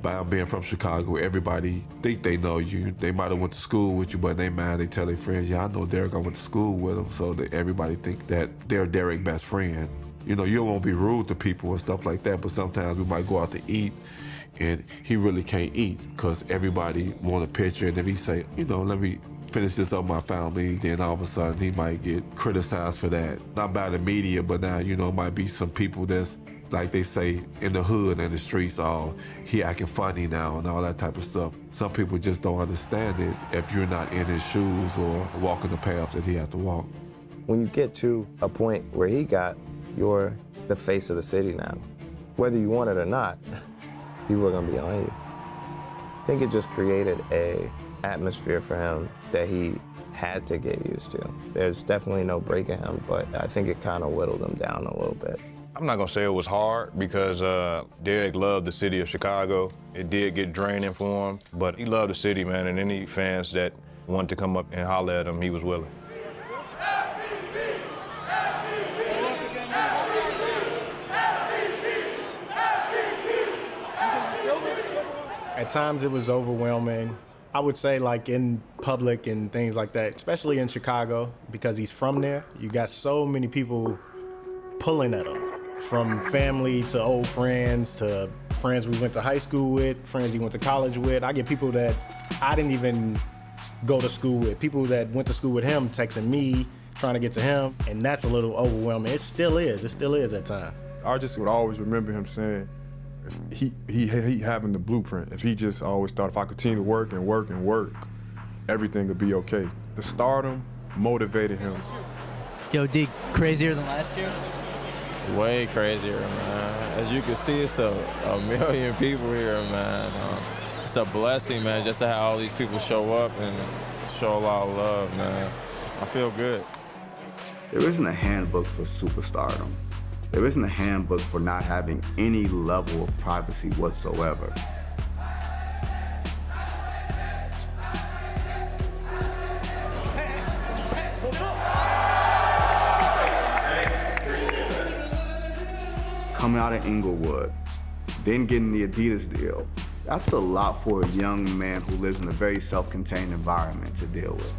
By being from Chicago, everybody think they know you. They might have went to school with you, but they mad. They tell their friends, yeah, I know Derrick, I went to school with him, so that everybody think that they're Derrick's best friend. You know, you don't want to be rude to people and stuff like that, but sometimes we might go out to eat and he really can't eat because everybody want a picture, and if he say, you know, let me finish this up with my family, then all of a sudden he might get criticized for that. Not by the media, but now, you know, it might be some people that's, like they say in the hood and the streets, oh, he acting funny now and all that type of stuff. Some people just don't understand it if you're not in his shoes or walking the path that he had to walk. When you get to a point where he got, you're the face of the city now. Whether you want it or not, people are gonna be on you. I think it just created a atmosphere for him that he had to get used to. There's definitely no breaking him, but I think it kind of whittled him down a little bit. I'm not gonna say it was hard because Derrick loved the city of Chicago. It did get draining for him, but he loved the city, man, and any fans that wanted to come up and holler at him, he was willing. At times it was overwhelming. I would say like in public and things like that, especially in Chicago, because he's from there, you got so many people pulling at him. From family to old friends to friends we went to high school with, friends he went to college with. I get people that I didn't even go to school with, people that went to school with him texting me, trying to get to him, and that's a little overwhelming. It still is at times. I just would always remember him saying, if he having the blueprint. If he just always thought if I continue to work and work and work, everything would be okay. The stardom motivated him. Yo, D, crazier than last year? Way crazier, man. As you can see, it's a million people here, man. It's a blessing, man, just to have all these people show up and show a lot of love, man. I feel good. There isn't a handbook for superstardom. There isn't a handbook for not having any level of privacy whatsoever. Coming out of Inglewood, then getting the Adidas deal, that's a lot for a young man who lives in a very self-contained environment to deal with.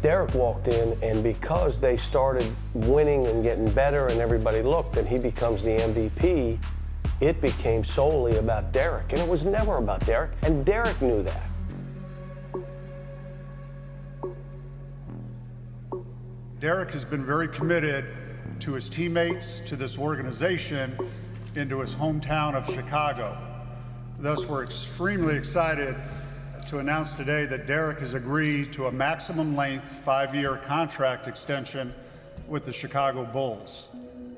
Derrick walked in, and because they started winning and getting better and everybody looked and he becomes the MVP, it became solely about Derrick. And it was never about Derrick, and Derrick knew that. Derrick has been very committed to his teammates, to this organization, and to his hometown of Chicago. Thus, we're extremely excited to announce today that Derrick has agreed to a maximum length 5-year contract extension with the Chicago Bulls.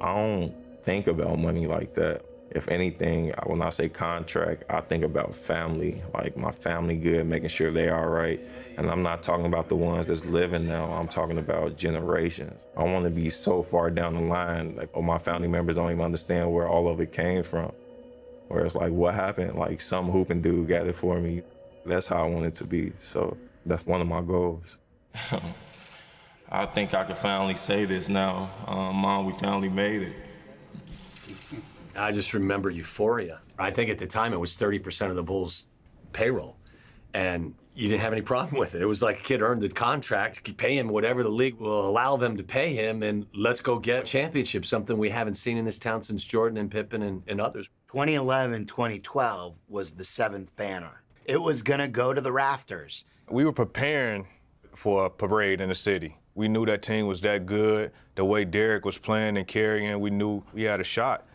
I don't think about money like that. If anything, when I say contract, I think about family, like my family good, making sure they all right. And I'm not talking about the ones that's living now, I'm talking about generations. I want to be so far down the line, like, my family members don't even understand where all of it came from. Where it's like, what happened? Like, some hooping dude got it for me. That's how I want it to be. So that's one of my goals. I think I can finally say this now. Mom, we finally made it. I just remember euphoria. I think at the time it was 30% of the Bulls' payroll, and you didn't have any problem with it. It was like a kid earned the contract, pay him whatever the league will allow them to pay him, and let's go get a championship, something we haven't seen in this town since Jordan and Pippen and others. 2011, 2012 was the 7th banner. It was gonna go to the rafters. We were preparing for a parade in the city. We knew that team was that good. The way Derrick was playing and carrying, we knew we had a shot.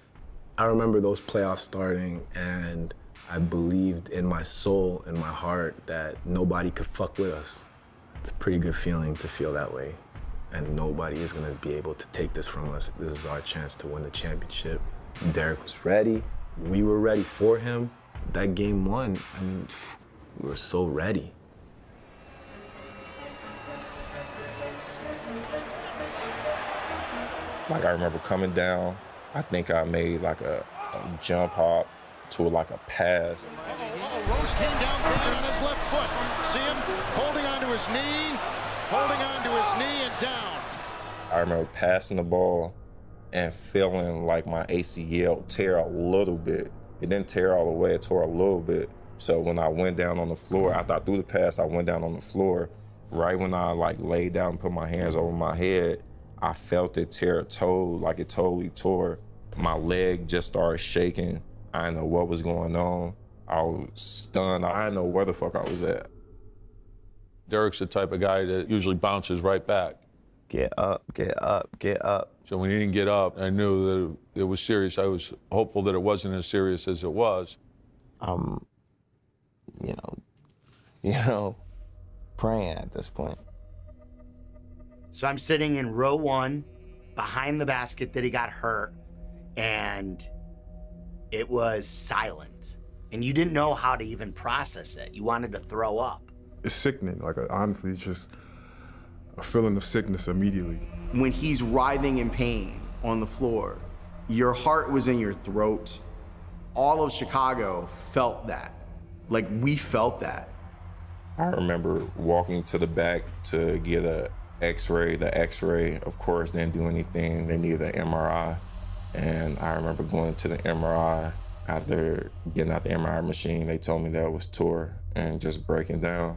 I remember those playoffs starting, and I believed in my soul, in my heart, that nobody could fuck with us. It's a pretty good feeling to feel that way, and nobody is gonna be able to take this from us. This is our chance to win the championship. Derrick was ready. We were ready for him. That game 1, I mean, we were so ready. Like, I remember coming down, I think I made like a jump hop to like a pass. Rose came down bad on his left foot. See him holding onto his knee, and down. I remember passing the ball and feeling like my ACL tear a little bit. It didn't tear all the way, it tore a little bit. So when I went down on the floor, after I threw the pass, I went down on the floor. Right when I like laid down and put my hands over my head, I felt it tear a toe, like it totally tore. My leg just started shaking. I didn't know what was going on. I was stunned. I didn't know where the fuck I was at. Derrick's the type of guy that usually bounces right back. Get up, get up, get up. So when he didn't get up, I knew that it was serious. I was hopeful that it wasn't as serious as it was. You know, praying at this point. So I'm sitting in row 1, behind the basket that he got hurt, and it was silent. And you didn't know how to even process it. You wanted to throw up. It's sickening. Like, honestly, it's just a feeling of sickness immediately. When he's writhing in pain on the floor, your heart was in your throat. All of Chicago felt that. Like, we felt that. I remember walking to the back to get a X-ray. The X-ray, of course, didn't do anything. They needed an MRI. And I remember going to the MRI. After getting out the MRI machine, they told me that it was tore and just breaking down.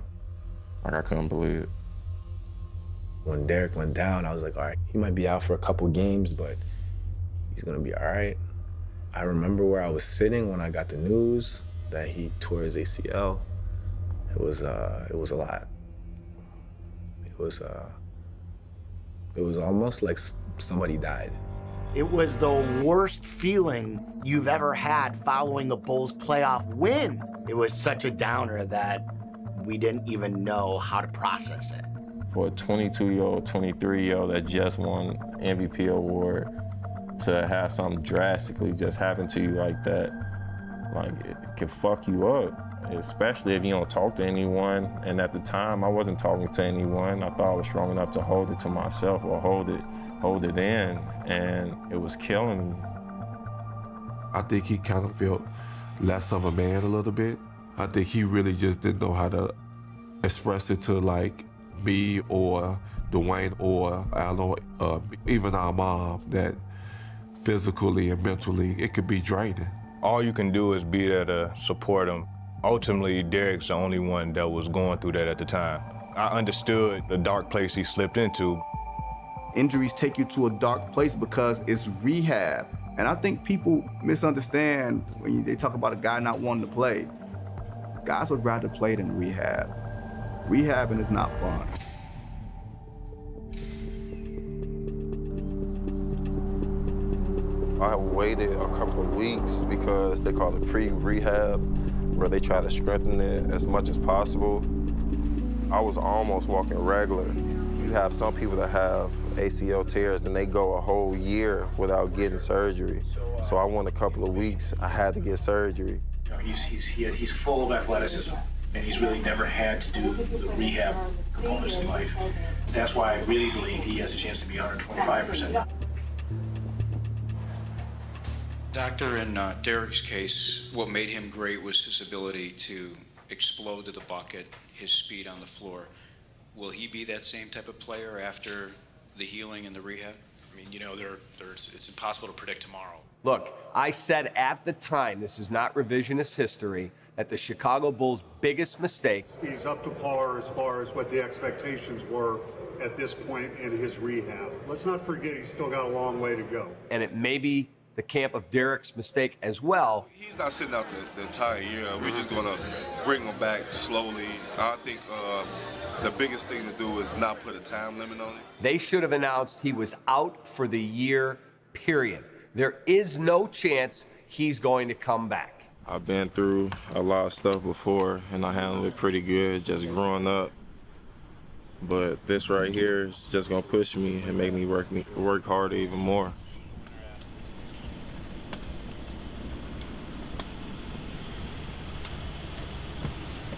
Like, I couldn't believe it. When Derrick went down, I was like, all right, he might be out for a couple games, but he's gonna be all right. I remember where I was sitting when I got the news that he tore his ACL. It was a lot. It was almost like somebody died. It was the worst feeling you've ever had following a Bulls playoff win. It was such a downer that we didn't even know how to process it. For a 22-year-old, 23-year-old that just won MVP award, to have something drastically just happen to you like that, like, it can fuck you up, especially if you don't talk to anyone. And at the time, I wasn't talking to anyone. I thought I was strong enough to hold it to myself or hold it in, and it was killing me. I think he kind of felt less of a man a little bit. I think he really just didn't know how to express it to, like, me or Dwayne or Alan, even our mom, that physically and mentally it could be draining. All you can do is be there to support him. Ultimately, Derrick's the only one that was going through that at the time. I understood the dark place he slipped into. Injuries take you to a dark place because it's rehab. And I think people misunderstand when they talk about a guy not wanting to play. Guys would rather play than rehab. Rehabbing is not fun. I waited a couple of weeks because they call it pre-rehab, where they try to strengthen it as much as possible. I was almost walking regular. You have some people that have ACL tears and they go a whole year without getting surgery. So I went a couple of weeks, I had to get surgery. You know, he's full of athleticism, and he's really never had to do the rehab components in life. That's why I really believe he has a chance to be 125%. Doctor, in Derrick's case, what made him great was his ability to explode to the bucket, his speed on the floor. Will he be that same type of player after the healing and the rehab? I mean, you know, it's impossible to predict tomorrow. Look, I said at the time, this is not revisionist history, that the Chicago Bulls' biggest mistake. He's up to par as far as what the expectations were at this point in his rehab. Let's not forget he's still got a long way to go. And it may be the camp of Derrick's mistake as well. He's not sitting out the entire year. We're just going to bring him back slowly. I think the biggest thing to do is not put a time limit on it. They should have announced he was out for the year, period. There is no chance he's going to come back. I've been through a lot of stuff before, and I handled it pretty good just growing up. But this right here is just going to push me and make me work harder even more.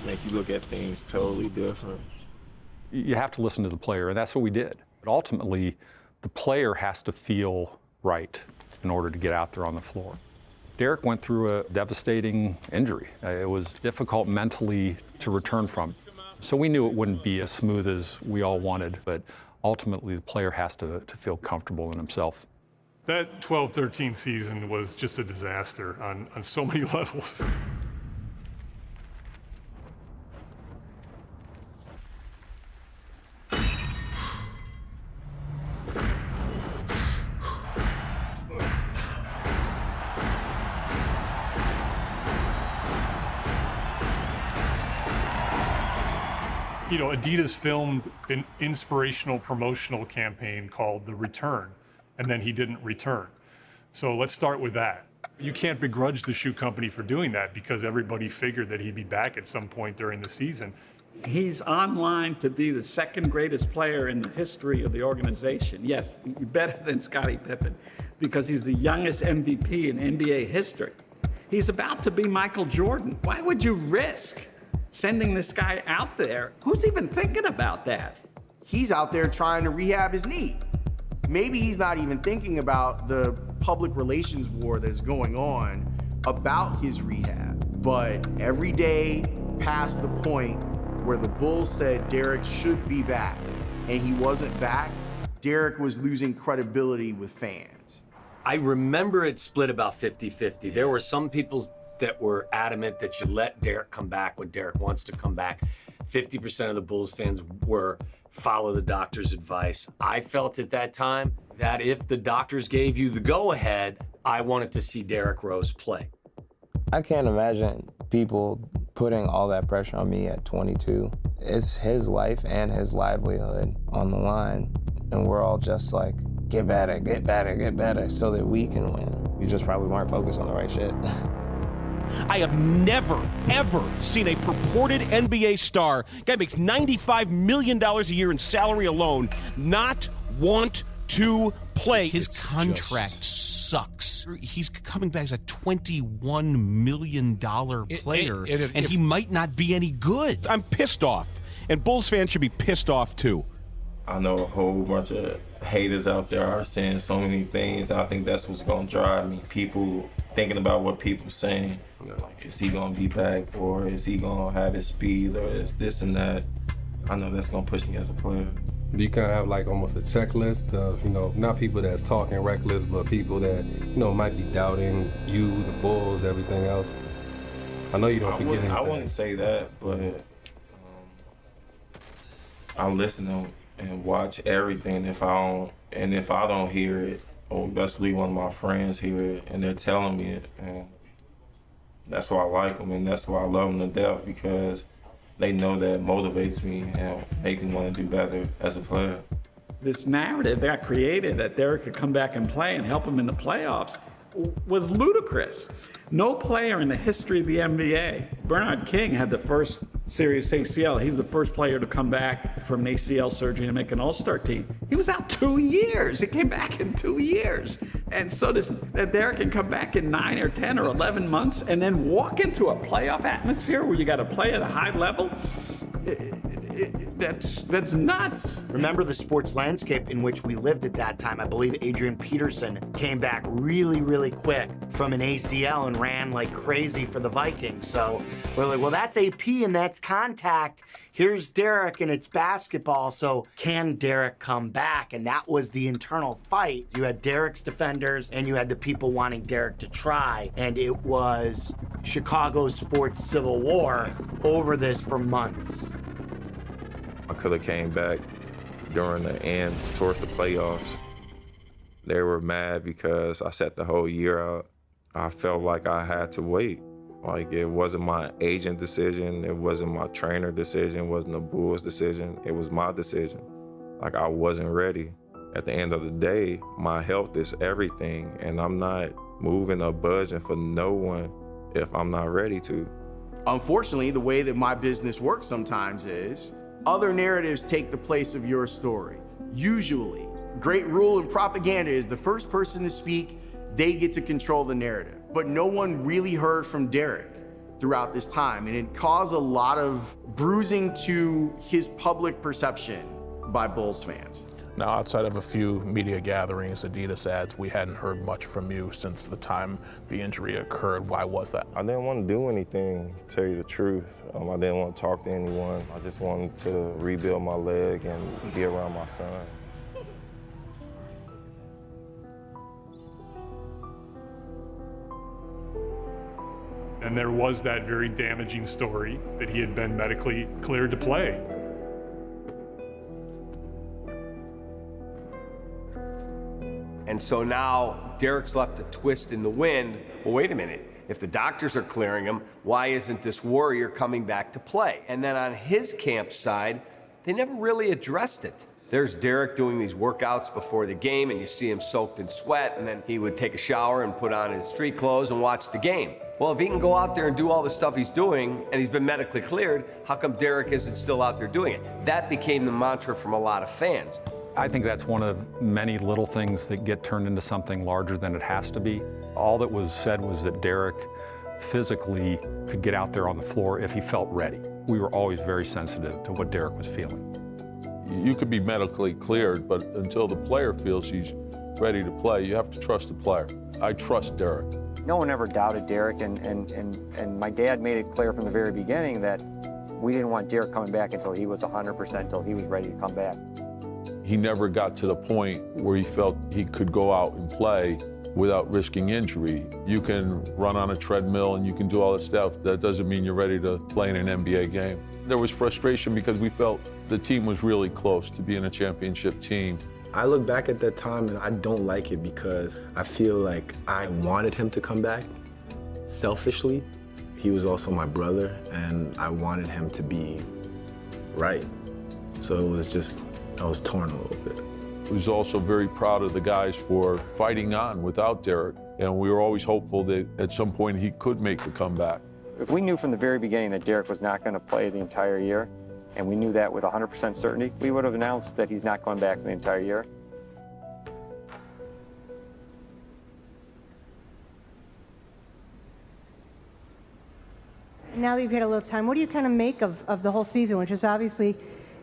Make you look at things totally different. You have to listen to the player, and that's what we did. But ultimately, the player has to feel right in order to get out there on the floor. Derrick went through a devastating injury. It was difficult mentally to return from. So we knew it wouldn't be as smooth as we all wanted, but ultimately the player has to feel comfortable in himself. That 12-13 season was just a disaster on so many levels. You know, Adidas filmed an inspirational promotional campaign called The Return, and then he didn't return. So let's start with that. You can't begrudge the shoe company for doing that because everybody figured that he'd be back at some point during the season. He's on line to be the second greatest player in the history of the organization. Yes, better than Scottie Pippen, because he's the youngest MVP in NBA history. He's about to be Michael Jordan. Why would you risk sending this guy out there? Who's even thinking about that? He's out there trying to rehab his knee. Maybe he's not even thinking about the public relations war that's going on about his rehab. But every day past the point where the Bulls said Derrick should be back and he wasn't back, Derrick was losing credibility with fans. I remember it split about 50-50. There were some people that were adamant that you let Derrick come back when Derrick wants to come back. 50% of the Bulls fans were follow the doctor's advice. I felt at that time that if the doctors gave you the go-ahead, I wanted to see Derrick Rose play. I can't imagine people putting all that pressure on me at 22. It's his life and his livelihood on the line, and we're all just like, get better, get better, get better, so that we can win. We just probably weren't focused on the right shit. I have never, ever seen a purported NBA star, guy makes $95 million a year in salary alone, not want to play. His contract sucks. He's coming back as a $21 million player, and he might not be any good. I'm pissed off, and Bulls fans should be pissed off too. I know a whole bunch of haters out there are saying so many things. I think that's what's gonna drive me. People thinking about what people saying. Like, is he gonna be back, or is he gonna have his speed, or is this and that? I know that's gonna push me as a player. Do you kind of have like almost a checklist of, you know, not people that's talking reckless, but people that, you know, might be doubting you, the Bulls, everything else? I know you don't forget anything. I wouldn't say that, but I listen and watch everything. If I don't hear it, or best believe one of my friends hear it, and they're telling me it, and that's why I like them, and that's why I love them to death, because they know that motivates me and make me want to do better as a player. This narrative that got created that Derrick could come back and play and help him in the playoffs was ludicrous. No player in the history of the NBA. Bernard King had the first serious ACL. He's the first player to come back from an ACL surgery and make an All-Star team. He was out 2 years. He came back in 2 years. And so Derrick can come back in 9 or 10 or 11 months and then walk into a playoff atmosphere where you got to play at a high level. That's nuts. Remember the sports landscape in which we lived at that time. I believe Adrian Peterson came back really, really quick from an ACL and ran like crazy for the Vikings. So we're like, well, that's AP and that's contact. Here's Derrick and it's basketball. So can Derrick come back? And that was the internal fight. You had Derrick's defenders and you had the people wanting Derrick to try. And it was Chicago's sports civil war over this for months. I could have came back during the end, towards the playoffs. They were mad because I sat the whole year out. I felt like I had to wait. Like, it wasn't my agent decision, it wasn't my trainer decision, it wasn't the Bulls' decision, it was my decision. Like, I wasn't ready. At the end of the day, my health is everything, and I'm not moving or budging for no one if I'm not ready to. Unfortunately, the way that my business works sometimes is other narratives take the place of your story. Usually, great rule in propaganda is the first person to speak, they get to control the narrative. But no one really heard from Derrick throughout this time, and it caused a lot of bruising to his public perception by Bulls fans. Now, outside of a few media gatherings, Adidas ads, we hadn't heard much from you since the time the injury occurred. Why was that? I didn't want to do anything, to tell you the truth. I didn't want to talk to anyone. I just wanted to rebuild my leg and be around my son. And there was that very damaging story that he had been medically cleared to play. And so now Derrick's left a twist in the wind. Well, wait a minute. If the doctors are clearing him, why isn't this Warrior coming back to play? And then on his camp side, they never really addressed it. There's Derrick doing these workouts before the game, and you see him soaked in sweat, and then he would take a shower and put on his street clothes and watch the game. Well, if he can go out there and do all the stuff he's doing, and he's been medically cleared, how come Derrick isn't still out there doing it? That became the mantra from a lot of fans. I think that's one of many little things that get turned into something larger than it has to be. All that was said was that Derrick physically could get out there on the floor if he felt ready. We were always very sensitive to what Derrick was feeling. You could be medically cleared, but until the player feels he's ready to play, you have to trust the player. I trust Derrick. No one ever doubted Derrick, and my dad made it clear from the very beginning that we didn't want Derrick coming back until he was 100%, until he was ready to come back. He never got to the point where he felt he could go out and play without risking injury. You can run on a treadmill and you can do all this stuff. That doesn't mean you're ready to play in an NBA game. There was frustration because we felt the team was really close to being a championship team. I look back at that time and I don't like it because I feel like I wanted him to come back selfishly. He was also my brother and I wanted him to be right. So it was just, I was torn a little bit. I was also very proud of the guys for fighting on without Derrick, and we were always hopeful that at some point he could make the comeback. If we knew from the very beginning that Derrick was not going to play the entire year, and we knew that with 100% certainty, we would have announced that he's not going back the entire year. Now that you've had a little time, what do you kind of make of the whole season, which is obviously,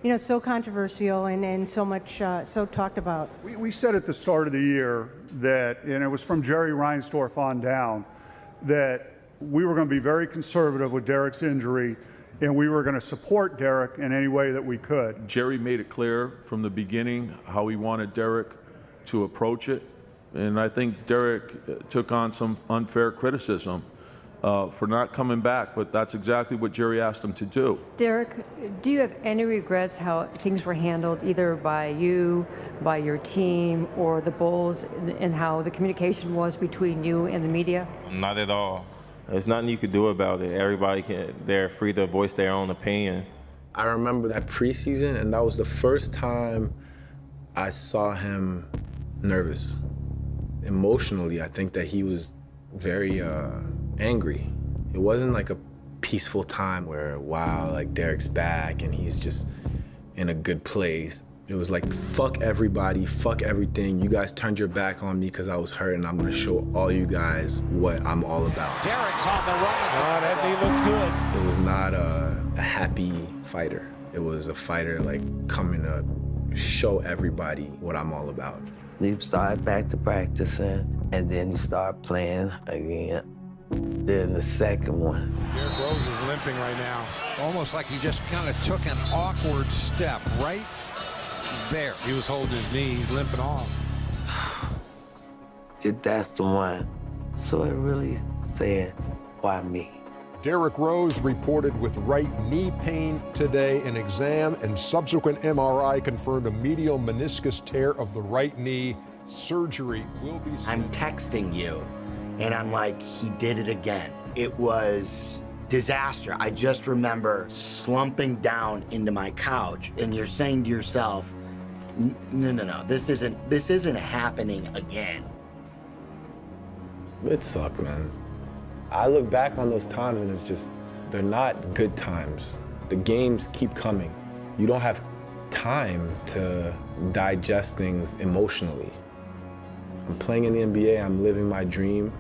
you know, so controversial and so much so talked about? We said at the start of the year that, and it was from Jerry Reinsdorf on down, that we were going to be very conservative with Derrick's injury, and we were going to support Derrick in any way that we could. Jerry made it clear from the beginning how he wanted Derrick to approach it, and I think Derrick took on some unfair criticism. for not coming back, but that's exactly what Jerry asked him to do. Derrick, do you have any regrets how things were handled, either by you, by your team, or the Bulls, and how the communication was between you and the media? Not at all. There's nothing you could do about it. They're free to voice their own opinion. I remember that preseason, and that was the first time I saw him nervous. Emotionally, I think that he was very angry. It wasn't like a peaceful time where, wow, like Derrick's back and he's just in a good place. It was like, fuck everybody, fuck everything. You guys turned your back on me because I was hurt, and I'm gonna show all you guys what I'm all about. Derrick's on the run. Oh, that knee looks good. It was not a happy fighter. It was a fighter like coming to show everybody what I'm all about. He started back to practicing, and then he started playing again. Then the second one. Derrick Rose is limping right now. Almost like he just kind of took an awkward step right there. He was holding his knee. He's limping off. That's the one. So it really said, why me? Derrick Rose reported with right knee pain today. An exam and subsequent MRI confirmed a medial meniscus tear of the right knee. Surgery will be soon. I'm texting you, and I'm like, he did it again. It was disaster. I just remember slumping down into my couch, and you're saying to yourself, no, this isn't happening again. It sucked, man. I look back on those times and it's just, they're not good times. The games keep coming. You don't have time to digest things emotionally. I'm playing in the NBA, I'm living my dream,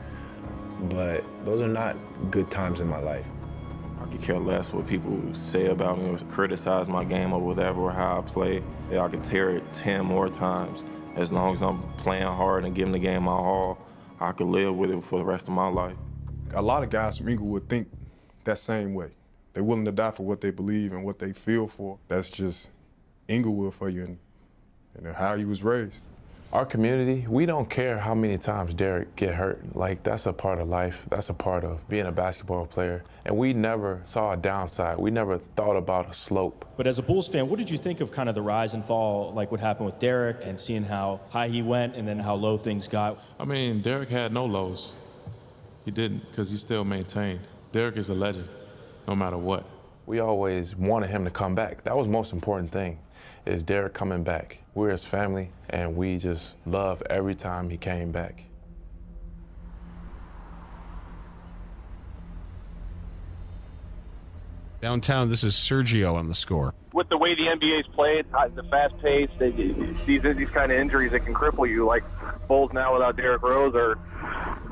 but those are not good times in my life. I could care less what people say about me or criticize my game or whatever, or how I play. I could tear it 10 more times. As long as I'm playing hard and giving the game my all, I could live with it for the rest of my life. A lot of guys from Inglewood think that same way. They're willing to die for what they believe and what they feel for. That's just Inglewood for you and how you was raised. Our community, we don't care how many times Derrick get hurt. Like, that's a part of life. That's a part of being a basketball player. And we never saw a downside. We never thought about a slope. But as a Bulls fan, what did you think of kind of the rise and fall, like what happened with Derrick, and seeing how high he went and then how low things got? I mean, Derrick had no lows. He didn't, because he still maintained. Derrick is a legend, no matter what. We always wanted him to come back. That was the most important thing, is Derrick coming back. We're his family, and we just love every time he came back. Downtown, this is Sergio on the score. With the way the NBA's played, the fast pace, these kind of injuries that can cripple you, like Bulls now without Derrick Rose are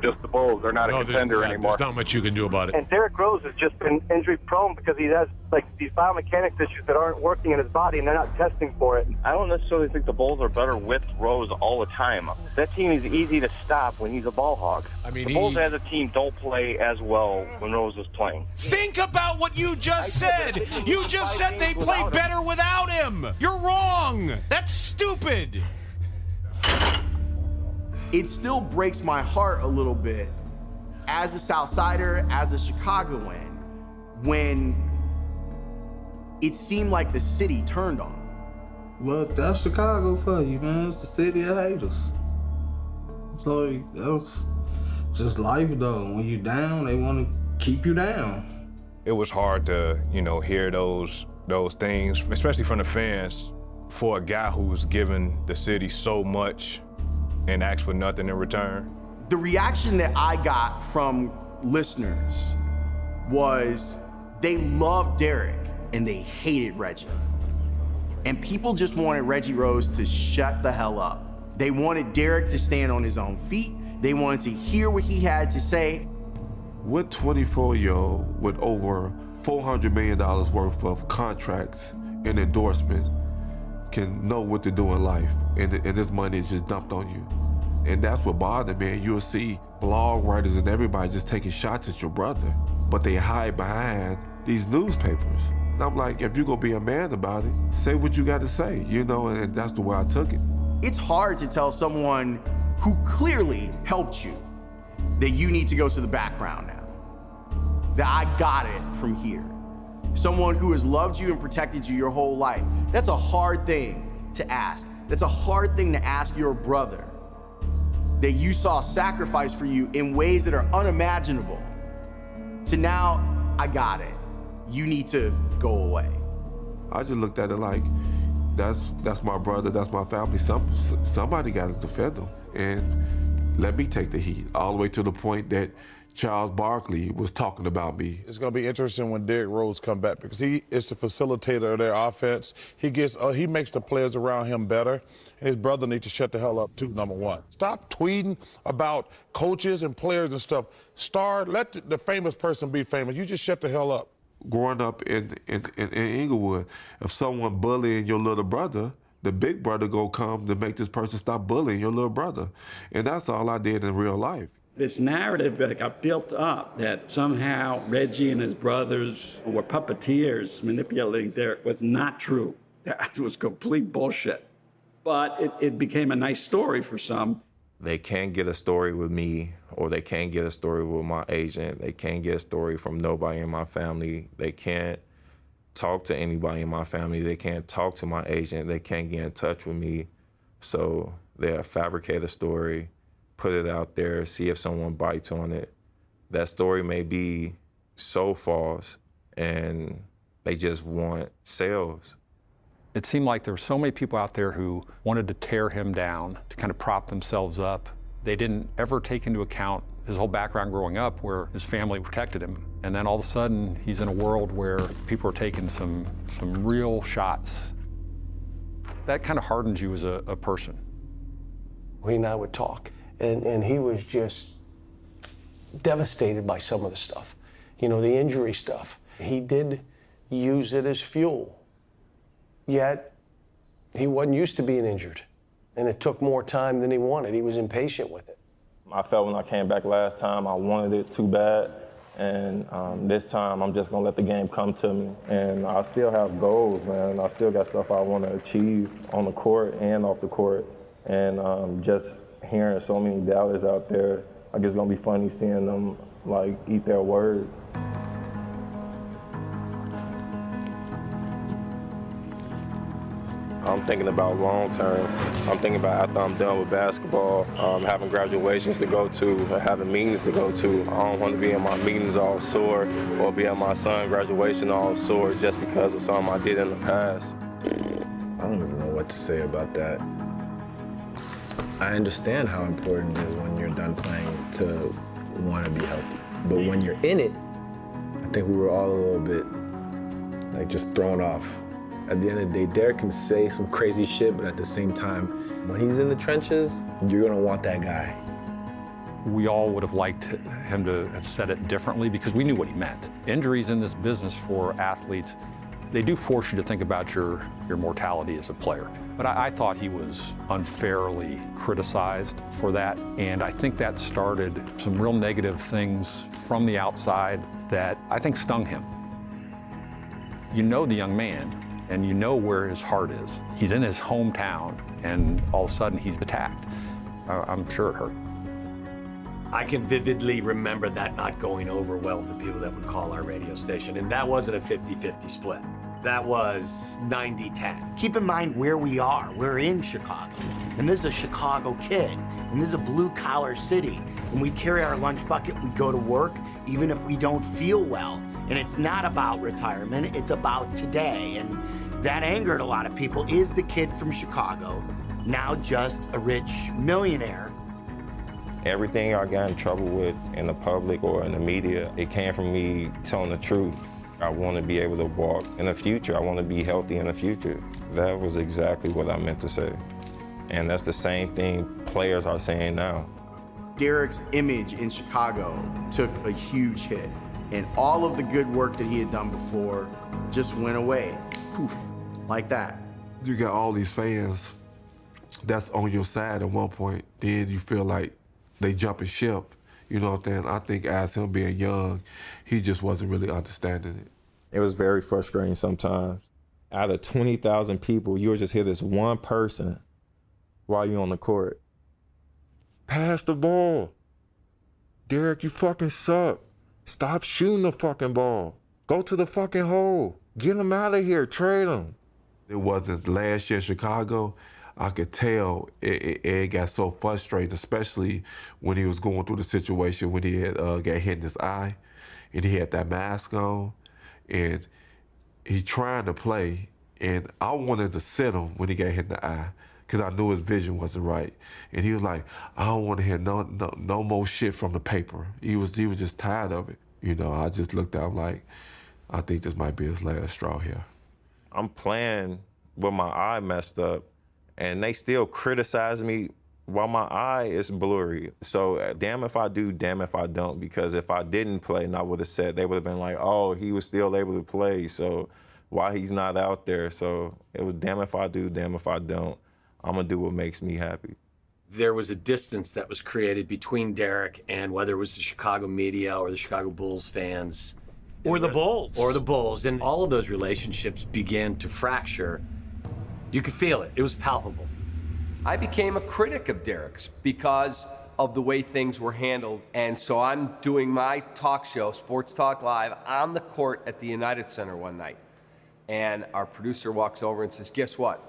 just the Bulls. They're not a contender anymore. There's not much you can do about it. And Derrick Rose has just been injury prone because he has like these biomechanics issues that aren't working in his body, and they're not testing for it. I don't necessarily think the Bulls are better with Rose all the time. That team is easy to stop when he's a ball hog. I mean, the Bulls as a team don't play as well when Rose is playing. Think about what you just said. You just said they play better without him. You're wrong. That's stupid. It still breaks my heart a little bit as a Southsider, as a Chicagoan, when it seemed like the city turned on him. Well, that's Chicago for you, man. It's the city of haters. So that's just life, though. When you're down, they want to keep you down. It was hard to, hear those things, especially from the fans, for a guy who was giving the city so much and asked for nothing in return. The reaction that I got from listeners was they loved Derrick and they hated Reggie. And people just wanted Reggie Rose to shut the hell up. They wanted Derrick to stand on his own feet. They wanted to hear what he had to say. What 24-year-old with over $400 million worth of contracts and endorsements can know what to do in life, and this money is just dumped on you? And that's what bothered me. And you'll see blog writers and everybody just taking shots at your brother, but they hide behind these newspapers. And I'm like, if you're gonna be a man about it, say what you got to say, and that's the way I took it. It's hard to tell someone who clearly helped you that you need to go to the background now. that I got it from here. Someone who has loved you and protected you your whole life. That's a hard thing to ask. That's a hard thing to ask your brother, that you saw sacrifice for you in ways that are unimaginable. To now, I got it. You need to go away. I just looked at it like, that's my brother, that's my family. Somebody got to defend them. And let me take the heat, all the way to the point that Charles Barkley was talking about me. It's going to be interesting when Derrick Rose come back because he is the facilitator of their offense. He makes the players around him better. And his brother needs to shut the hell up too, number one. Stop tweeting about coaches and players and stuff. Let the famous person be famous. You just shut the hell up. Growing up in Inglewood, if someone bullying your little brother, the big brother go come to make this person stop bullying your little brother. And that's all I did in real life. This narrative that got built up that somehow Reggie and his brothers were puppeteers manipulating Derrick was not true. That was complete bullshit. But it became a nice story for some. They can't get a story with me, or they can't get a story with my agent. They can't get a story from nobody in my family. They can't talk to anybody in my family. They can't talk to my agent. They can't get in touch with me. So they'll fabricate a story, put it out there, see if someone bites on it. That story may be so false, and they just want sales. It seemed like there were so many people out there who wanted to tear him down, to kind of prop themselves up. They didn't ever take into account his whole background growing up, where his family protected him. And then all of a sudden, he's in a world where people are taking some real shots. That kind of hardens you as a person. He and I would talk, and he was just devastated by some of the stuff. You know, the injury stuff. He did use it as fuel. Yet, he wasn't used to being injured, and it took more time than he wanted. He was impatient with it. I felt when I came back last time, I wanted it too bad, and this time I'm just gonna let the game come to me. And I still have goals, man. I still got stuff I wanna achieve on the court and off the court. And just hearing so many doubters out there, I guess it's gonna be funny seeing them like eat their words. I'm thinking about long term. I'm thinking about after I'm done with basketball, having graduations to go to, having meetings to go to. I don't want to be in my meetings all sore or be at my son's graduation all sore just because of something I did in the past. I don't even know what to say about that. I understand how important it is when you're done playing to want to be healthy. But when you're in it, I think we were all a little bit like just thrown off. At the end of the day, Derrick can say some crazy shit, but at the same time, when he's in the trenches, you're gonna want that guy. We all would have liked him to have said it differently because we knew what he meant. Injuries in this business for athletes, they do force you to think about your mortality as a player. But I thought he was unfairly criticized for that, and I think that started some real negative things from the outside that I think stung him. You know the young man, and you know where his heart is. He's in his hometown, and all of a sudden he's attacked. I'm sure it hurt. I can vividly remember that not going over well with the people that would call our radio station, and that wasn't a 50-50 split. That was 90-10. Keep in mind where we are. We're in Chicago, and this is a Chicago kid, and this is a blue-collar city, and we carry our lunch bucket, we go to work, even if we don't feel well. And it's not about retirement, it's about today. And that angered a lot of people. Is the kid from Chicago now just a rich millionaire? Everything I got in trouble with in the public or in the media, it came from me telling the truth. I want to be able to walk in the future. I want to be healthy in the future. That was exactly what I meant to say. And that's the same thing players are saying now. Derrick's image in Chicago took a huge hit. And all of the good work that he had done before just went away, poof, like that. You got all these fans that's on your side at one point, then you feel like they jumping ship. You know what I'm saying? I think as him being young, he just wasn't really understanding it. It was very frustrating sometimes. Out of 20,000 people, you would just hear this one person while you're on the court. Pass the ball. Derrick, you fucking suck. Stop shooting the fucking ball. Go to the fucking hole. Get him out of here. Trade him. It wasn't last year in Chicago. I could tell it got so frustrated, especially when he was going through the situation when he had got hit in his eye and he had that mask on and he trying to play and I wanted to sit him when he got hit in the eye because I knew his vision wasn't right. And he was like, I don't want to hear no more shit from the paper. He was just tired of it. You know, I just looked at him like, I think this might be his last straw here. I'm playing with my eye messed up, and they still criticize me while my eye is blurry. So damn if I do, damn if I don't, because if I didn't play and I would have said, they would have been like, oh, he was still able to play, so why he's not out there? So it was damn if I do, damn if I don't. I'm gonna do what makes me happy. There was a distance that was created between Derrick and whether it was the Chicago media or the Chicago Bulls fans. Or the Bulls. Or the Bulls. And all of those relationships began to fracture. You could feel it. It was palpable. I became a critic of Derrick's because of the way things were handled. And so I'm doing my talk show, Sports Talk Live, on the court at the United Center one night. And our producer walks over and says, guess what?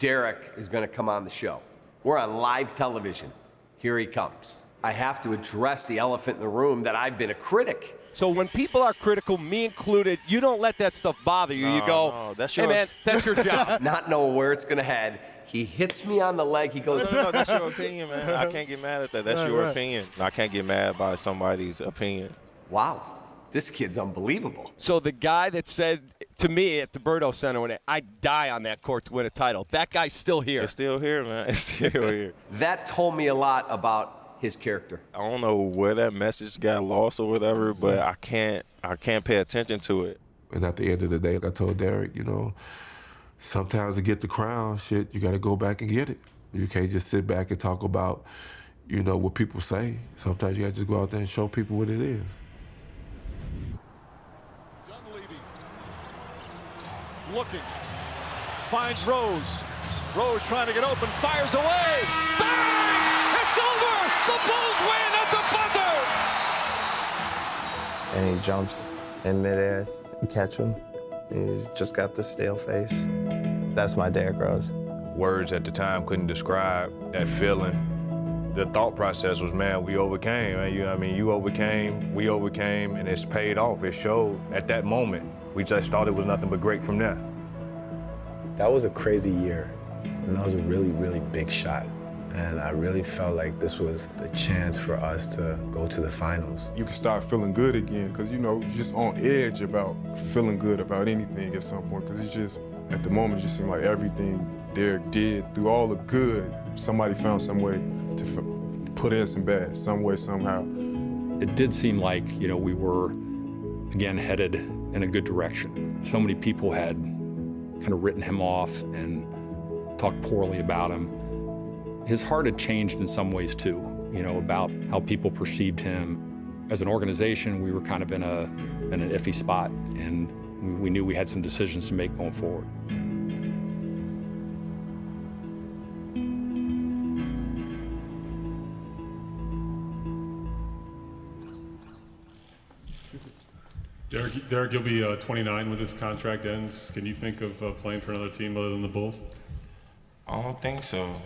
Derrick is going to come on the show. We're on live television. Here he comes. I have to address the elephant in the room that I've been a critic. So when people are critical, me included, you don't let that stuff bother you. You go, hey, man, that's your job. Not knowing where it's going to head. He hits me on the leg. He goes, No, that's your opinion, man. I can't get mad at that. That's your opinion. I can't get mad by somebody's opinion. Wow, this kid's unbelievable. So the guy that said to me at the Berto Center, when I'd die on that court to win a title, that guy's still here. It's still here, man. It's still here. That told me a lot about his character. I don't know where that message got lost or whatever, but I can't pay attention to it. And at the end of the day, like I told Derrick, you know, sometimes to get the crown, shit, you got to go back and get it. You can't just sit back and talk about, you know, what people say. Sometimes you got to just go out there and show people what it is. Looking, finds Rose. Rose trying to get open, fires away. Bang! It's over! The Bulls win at the buzzer! And he jumps in midair, you catch him. He's just got the stale face. That's my Derrick Rose. Words at the time couldn't describe that feeling. The thought process was, man, we overcame. Man. You know what I mean? You overcame, we overcame, and it's paid off. It showed at that moment. We just thought it was nothing but great from there. That was a crazy year, and that was a really, really big shot. And I really felt like this was the chance for us to go to the finals. You can start feeling good again, because, you know, you're just on edge about feeling good about anything at some point, because it's just, at the moment, it just seemed like everything Derrick did, through all the good, somebody found some way to put in some bad, some way, somehow. It did seem like, you know, we were, again, headed in a good direction. So many people had kind of written him off and talked poorly about him. His heart had changed in some ways too, you know, about how people perceived him. As an organization, we were kind of in an iffy spot, and we knew we had some decisions to make going forward. Derrick, you'll be 29 when this contract ends. Can you think of playing for another team other than the Bulls? I don't think so,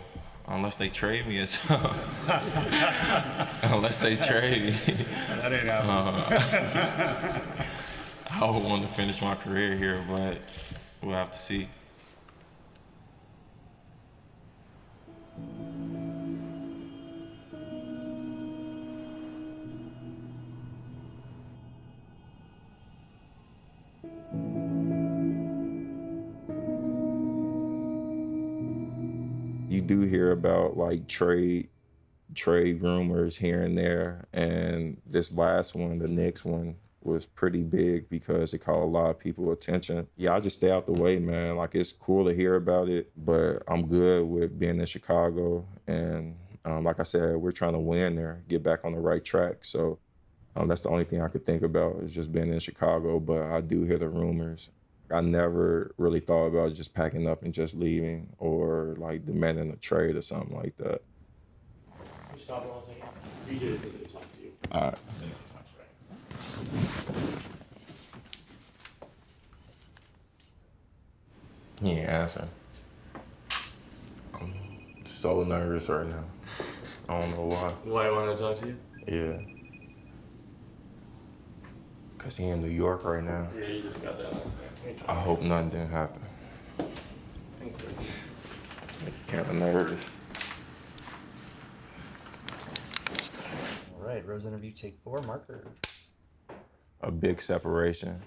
unless they trade me or something. Unless they trade me. That ain't happening. I would want to finish my career here, but we'll have to see. You do hear about like trade rumors here and there, and this last one, the Knicks one, was pretty big because it caught a lot of people attention. Yeah, I just stay out the way, man. Like, it's cool to hear about it, but I'm good with being in Chicago, and like I said, we're trying to win there, get back on the right track. So that's the only thing I could think about is just being in Chicago, but I do hear the rumors. I never really thought about just packing up and just leaving or like demanding a trade or something like that. All right. He ain't answering. I'm so nervous right now. I don't know why. Why you want to talk to you? Yeah. Cause he in New York right now. Yeah, you just got that last night. I hope nothing didn't happen. Kind of nervous. All right, Rose interview take 4, marker. A big separation.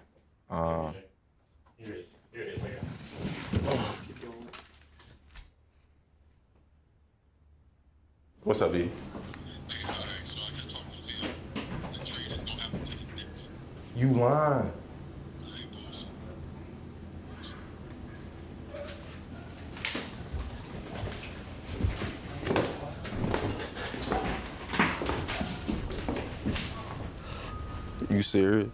Here it is. Here it is. What's up, E? You lying. You serious?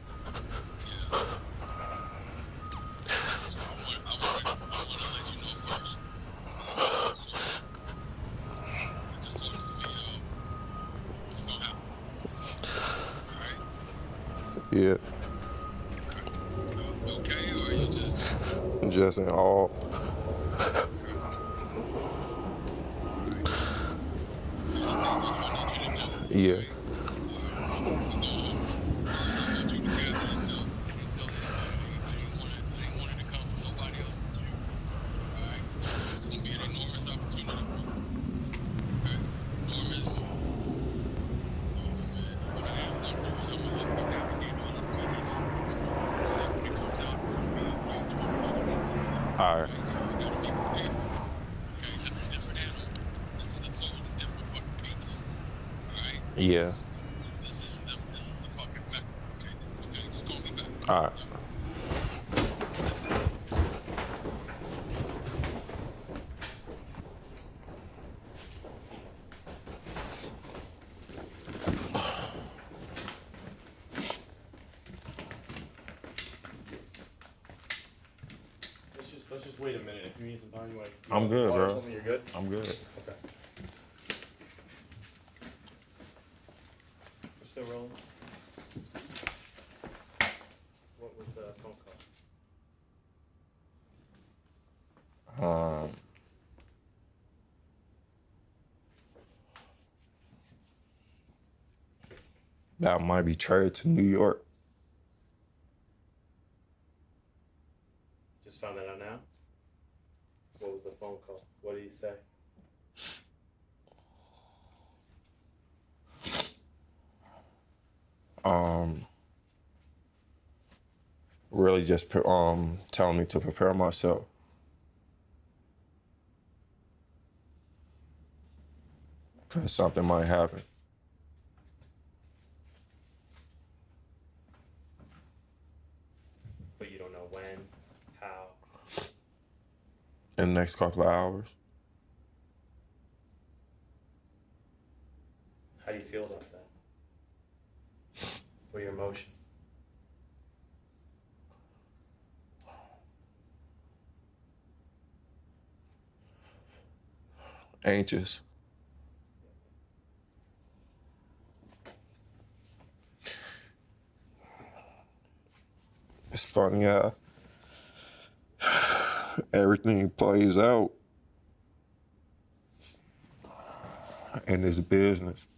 Yeah. Okay, or you Just in awe. Yeah. All right. Yeah. All right. Let's just wait a minute. If you need some time, you want to. I'm good, water or bro. something, you're good. I'm good. Okay. We're still rolling. What was the phone call? That might be traded to New York. Just found that out now. What was the phone call? What did he say? Really just telling me to prepare myself. Cause something might happen. But you don't know when, how. In the next couple of hours. How do you feel about that? What are your emotions? Anxious. It's funny how everything plays out in this business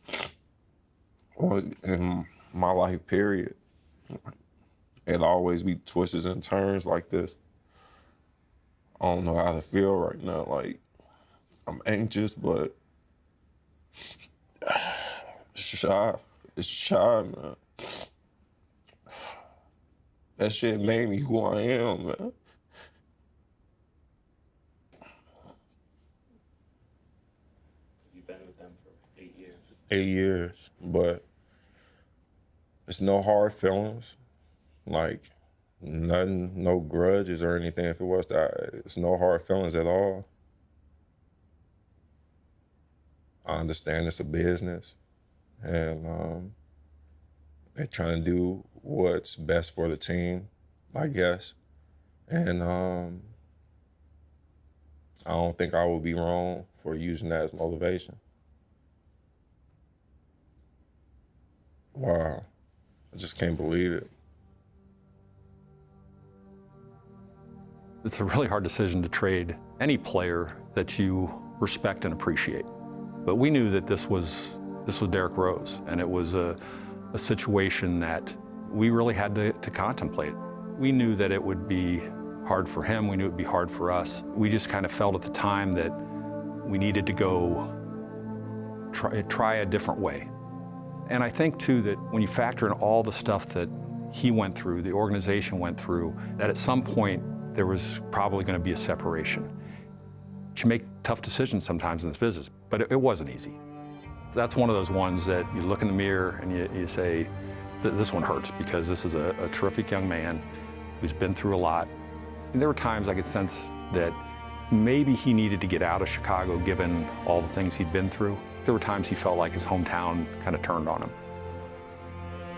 or in my life, period. It'll always be twists and turns like this. I don't know how to feel right now. Like, I'm anxious, but shy. It's shy, man. That shit made me who I am, man. You've been with them for 8 years. 8 years, but it's no hard feelings. Like, nothing, no grudges or anything. If it was that, it's no hard feelings at all. I understand it's a business, and they're trying to do what's best for the team, I guess. And I don't think I would be wrong for using that as motivation. Wow, I just can't believe it. It's a really hard decision to trade any player that you respect and appreciate. But we knew that this was Derrick Rose, and it was a situation that we really had to contemplate. We knew that it would be hard for him. We knew it would be hard for us. We just kind of felt at the time that we needed to go try a different way. And I think, too, that when you factor in all the stuff that he went through, the organization went through, that at some point there was probably going to be a separation. You make tough decisions sometimes in this business, but it wasn't easy. So that's one of those ones that you look in the mirror and you say, this one hurts, because this is a terrific young man who's been through a lot. And there were times I could sense that maybe he needed to get out of Chicago given all the things he'd been through. There were times he felt like his hometown kind of turned on him.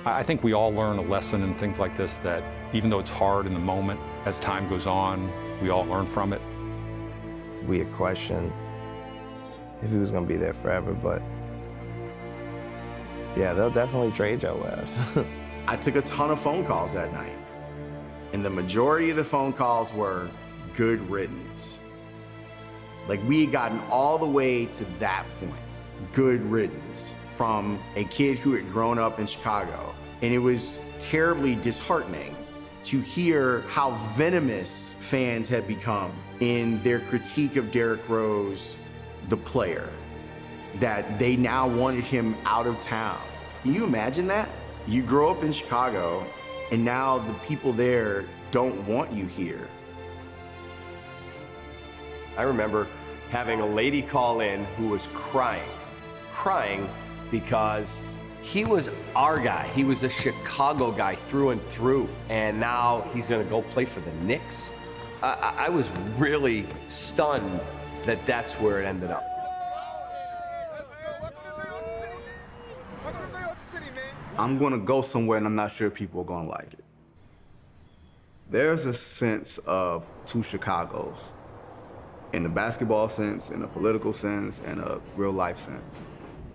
I think we all learn a lesson in things like this, that even though it's hard in the moment, as time goes on, we all learn from it. We had questioned if he was going to be there forever, but yeah, they'll definitely trade your ass. I took a ton of phone calls that night, and the majority of the phone calls were good riddance. Like, we had gotten all the way to that point, good riddance, from a kid who had grown up in Chicago. And it was terribly disheartening to hear how venomous fans had become in their critique of Derrick Rose, the player, that they now wanted him out of town. Can you imagine that? You grow up in Chicago, and now the people there don't want you here. I remember having a lady call in who was crying because he was our guy. He was a Chicago guy through and through, and now he's gonna go play for the Knicks. I was really stunned that that's where it ended up. I'm gonna go somewhere and I'm not sure people are gonna like it. There's a sense of two Chicagos, in the basketball sense, in a political sense, and a real life sense.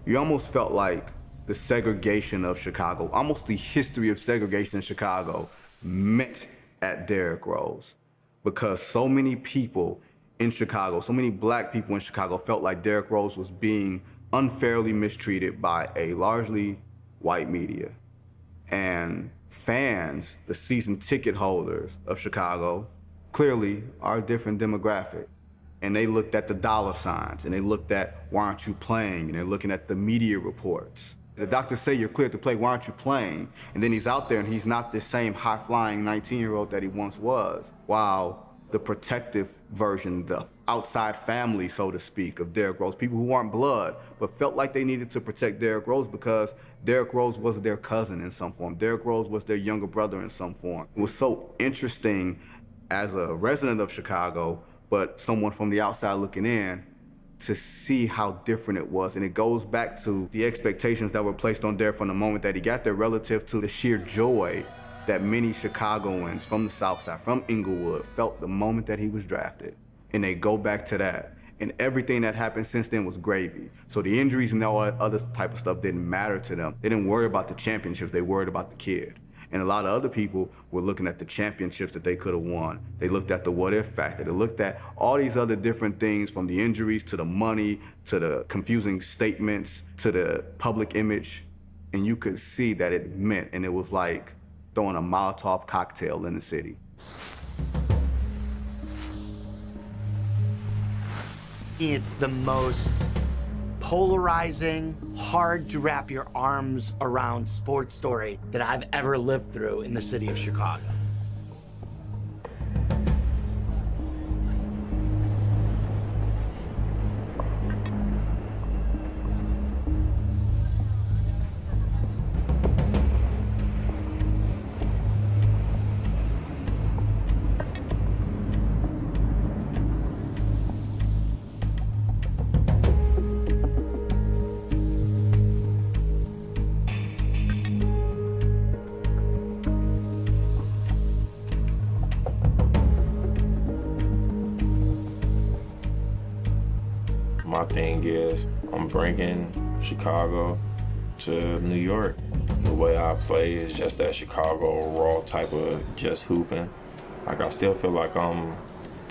You almost felt like the segregation of Chicago, almost the history of segregation in Chicago, met at Derrick Rose, because so many people in Chicago, so many black people in Chicago felt like Derrick Rose was being unfairly mistreated by a largely white media. And fans, the season ticket holders of Chicago, clearly are a different demographic. And they looked at the dollar signs, and they looked at, why aren't you playing? And they're looking at the media reports. The doctors say you're cleared to play, why aren't you playing? And then he's out there and he's not the same high-flying 19-year-old that he once was. While the protective version, the outside family, so to speak, of Derrick Rose, people who aren't blood, but felt like they needed to protect Derrick Rose because Derrick Rose was their cousin in some form. Derrick Rose was their younger brother in some form. It was so interesting as a resident of Chicago, but someone from the outside looking in, to see how different it was. And it goes back to the expectations that were placed on Derrick from the moment that he got there relative to the sheer joy that many Chicagoans from the South Side, from Inglewood, felt the moment that he was drafted. And they go back to that. And everything that happened since then was gravy. So the injuries and all that other type of stuff didn't matter to them. They didn't worry about the championships, they worried about the kid. And a lot of other people were looking at the championships that they could have won. They looked at the what-if factor. They looked at all these other different things, from the injuries to the money, to the confusing statements, to the public image. And you could see that it meant, and it was like throwing a Molotov cocktail in the city. It's the most polarizing, hard to wrap your arms around sports story that I've ever lived through in the city of Chicago. My thing is, I'm bringing Chicago to New York. The way I play is just that Chicago raw type of just hooping. Like, I still feel like I'm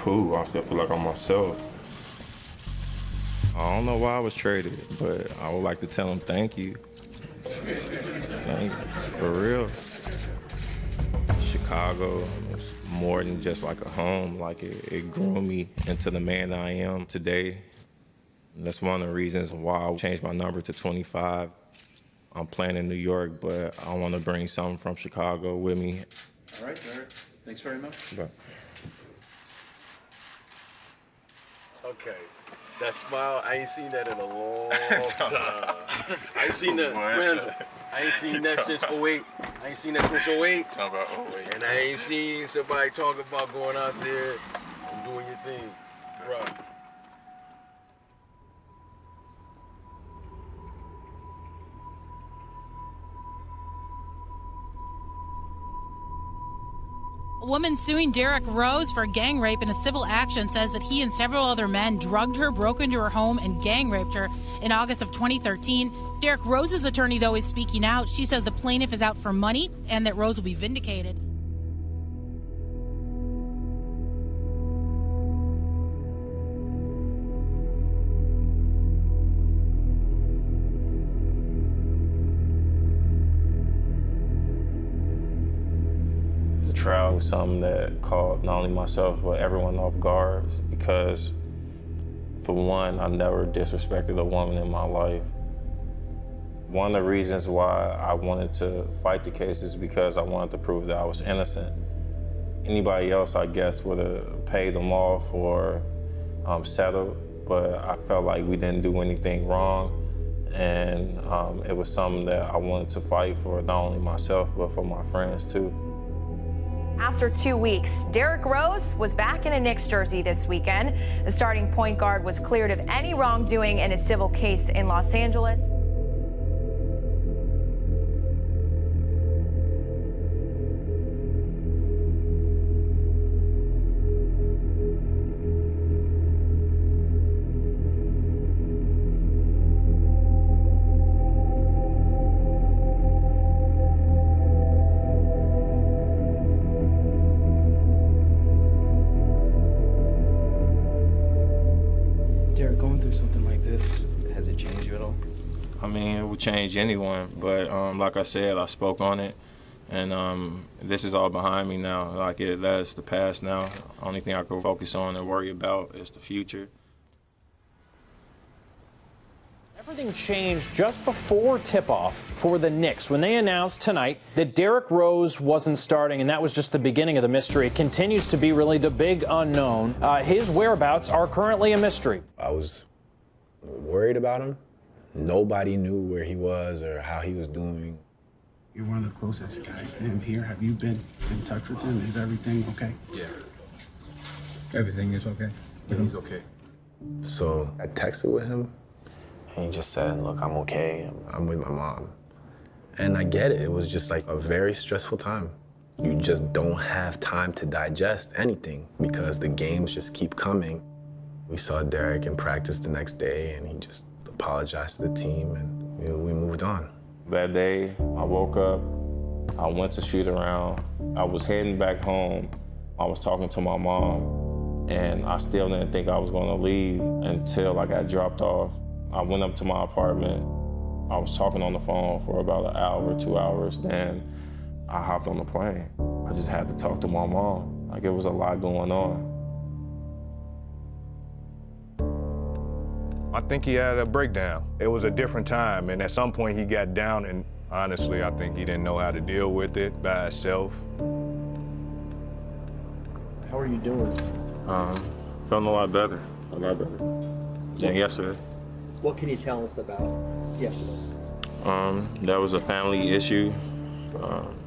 Pooh. I still feel like I'm myself. I don't know why I was traded, but I would like to tell him thank you. Thank you, for real. Chicago was more than just like a home. Like it grew me into the man I am today. And that's one of the reasons why I changed my number to 25. I'm playing in New York, but I want to bring something from Chicago with me. All right, Derrick. Thanks very much. But Okay. That smile, I ain't seen that in a long time. I ain't seen that, Randall. I ain't seen that since 08. I ain't seen that since 08. Talking about 08. And I ain't seen somebody talking about going out there and doing your thing. Right. A woman suing Derrick Rose for gang rape in a civil action says that he and several other men drugged her, broke into her home, and gang raped her in August of 2013. Derrick Rose's attorney, though, is speaking out. She says the plaintiff is out for money and that Rose will be vindicated. the trial was something that caught not only myself, but everyone off guard because, for one, I never disrespected a woman in my life. One of the reasons why I wanted to fight the case is because I wanted to prove that I was innocent. Anybody else, I guess, would have paid them off or settled, but I felt like we didn't do anything wrong, and it was something that I wanted to fight for, not only myself, but for my friends, too. After 2 weeks, Derrick Rose was back in a Knicks jersey this weekend. The starting point guard was cleared of any wrongdoing in a civil case in Los Angeles. Derrick, going through something like this, has it changed you at all? I mean, it would change anyone, but like I said, I spoke on it, and this is all behind me now. Like, that's the past now. Only thing I can focus on and worry about is the future. Everything changed just before tip-off for the Knicks when they announced tonight that Derrick Rose wasn't starting, and that was just the beginning of the mystery. It continues to be really the big unknown. His whereabouts are currently a mystery. I was worried about him. Nobody knew where he was or how he was doing. You're one of the closest guys to him here. Have you been in touch with him? Is everything okay? Yeah. Everything is okay? Yeah, he's okay. So I texted with him, and he just said, look, I'm okay. I'm with my mom. And I get it. It was just like a very stressful time. You just don't have time to digest anything because the games just keep coming. We saw Derrick in practice the next day, and he just apologized to the team, and we moved on. That day, I woke up, I went to shoot around, I was heading back home, I was talking to my mom, and I still didn't think I was gonna leave until I got dropped off. I went up to my apartment, I was talking on the phone for about an hour, 2 hours, then I hopped on the plane. I just had to talk to my mom. Like, it was a lot going on. I think he had a breakdown. It was a different time, and at some point he got down, and honestly, I think he didn't know how to deal with it by himself. How are you doing? Feeling a lot better than yesterday. What can you tell us about yesterday? That was a family issue.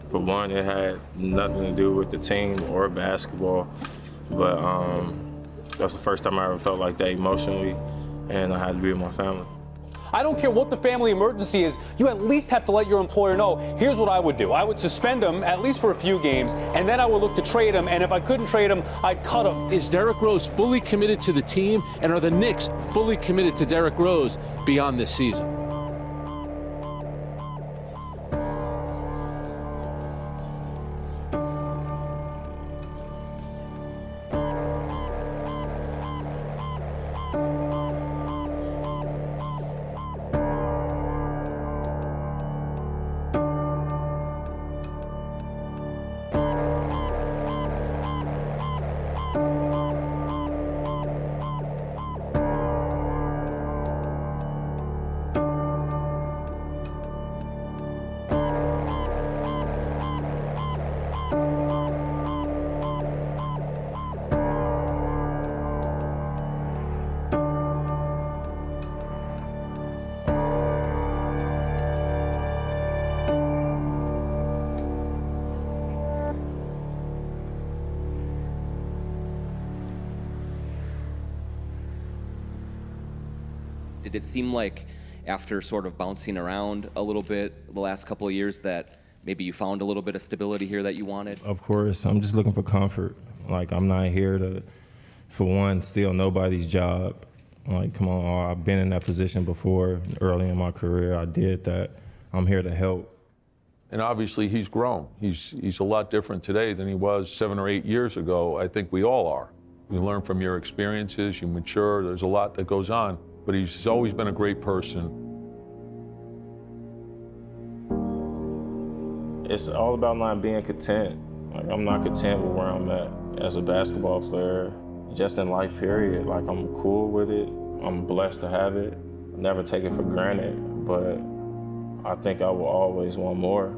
For one, it had nothing to do with the team or basketball, but that's the first time I ever felt like that emotionally, and I had to be with my family. I don't care what the family emergency is, you at least have to let your employer know. Here's what I would do. I would suspend him, at least for a few games, and then I would look to trade him, and if I couldn't trade him, I'd cut him. Is Derrick Rose fully committed to the team, and are the Knicks fully committed to Derrick Rose beyond this season? Did it seem like after sort of bouncing around a little bit the last couple of years that maybe you found a little bit of stability here that you wanted? Of course, I'm just looking for comfort. Like, I'm not here to, for one, steal nobody's job. Like, come on, I've been in that position before. Early in my career, I did that. I'm here to help. And obviously, he's grown. He's a lot different today than he was 7 or 8 years ago. I think we all are. You learn from your experiences, you mature, there's a lot that goes on. But he's always been a great person. It's all about not being content. Like, I'm not content with where I'm at as a basketball player, just in life, period. Like, I'm cool with it. I'm blessed to have it. Never take it for granted, but I think I will always want more.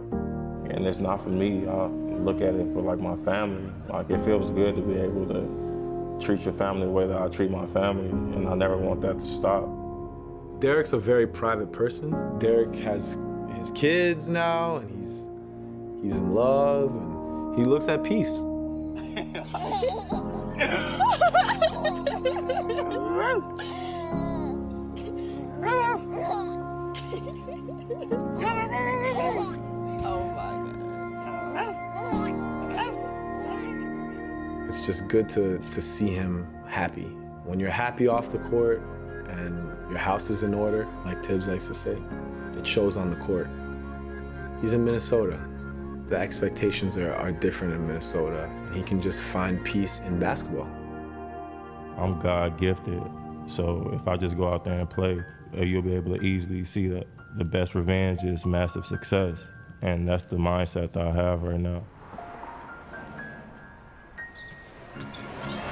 And it's not for me. I look at it for, like, my family. Like, it feels good to be able to treat your family the way that I treat my family, and I never want that to stop. Derrick's a very private person. Derrick has his kids now, and he's in love, and he looks at peace. It's just good to see him happy. When you're happy off the court and your house is in order, like Tibbs likes to say, it shows on the court. He's in Minnesota. The expectations are different in Minnesota, and he can just find peace in basketball. I'm God gifted, so if I just go out there and play, you'll be able to easily see that the best revenge is massive success, and that's the mindset that I have right now.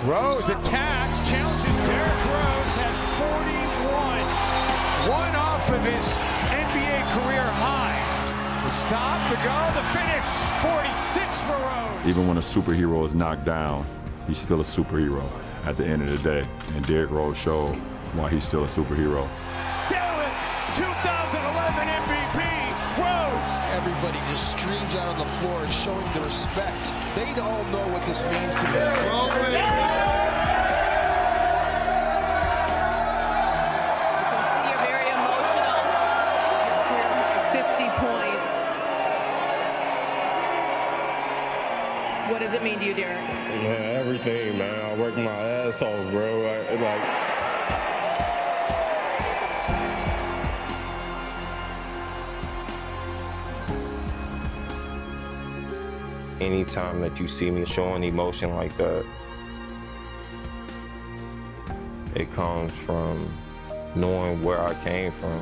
Rose attacks, challenges Derrick Rose, has 41. One off of his NBA career high. The stop, the go, the finish, 46 for Rose. Even when a superhero is knocked down, he's still a superhero at the end of the day. And Derrick Rose showed why he's still a superhero. Dylan, 2011 MVP, Rose. Everybody just streams out on the floor and showing the respect. They all know what this means to me. What does it mean to you, Derrick? Man, everything, man. I work my ass off, bro. Anytime that you see me showing emotion like that, it comes from knowing where I came from.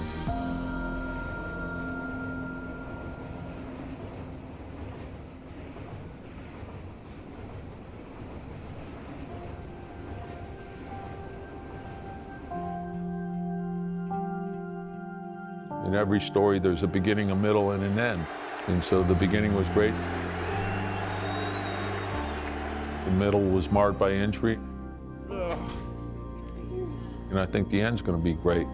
In every story, there's a beginning, a middle, and an end. And so the beginning was great. The middle was marred by injury. And I think the end's going to be great.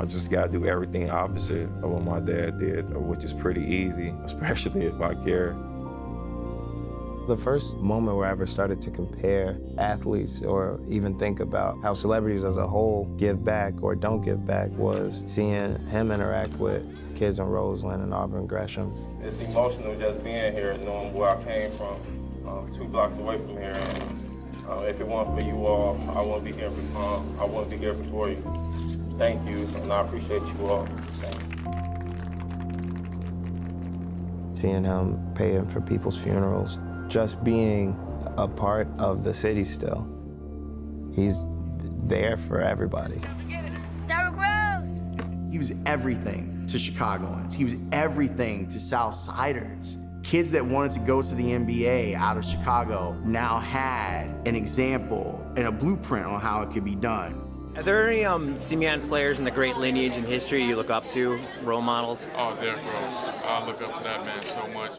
I just gotta do everything opposite of what my dad did, which is pretty easy, especially if I care. The first moment where I ever started to compare athletes or even think about how celebrities as a whole give back or don't give back was seeing him interact with kids in Roseland and Auburn Gresham. It's emotional just being here, knowing where I came from, 2 blocks away from here. And, if it weren't for you all, I wouldn't be here I wouldn't be here before you. Thank you, and I appreciate you all. Thank you. Seeing him paying for people's funerals, just being a part of the city still. He's there for everybody. Derrick Rose! He was everything to Chicagoans. He was everything to Southsiders. Kids that wanted to go to the NBA out of Chicago now had an example and a blueprint on how it could be done. Are there any Simeon players in the great lineage and history you look up to, role models? Oh, Derrick Rose. I look up to that man so much.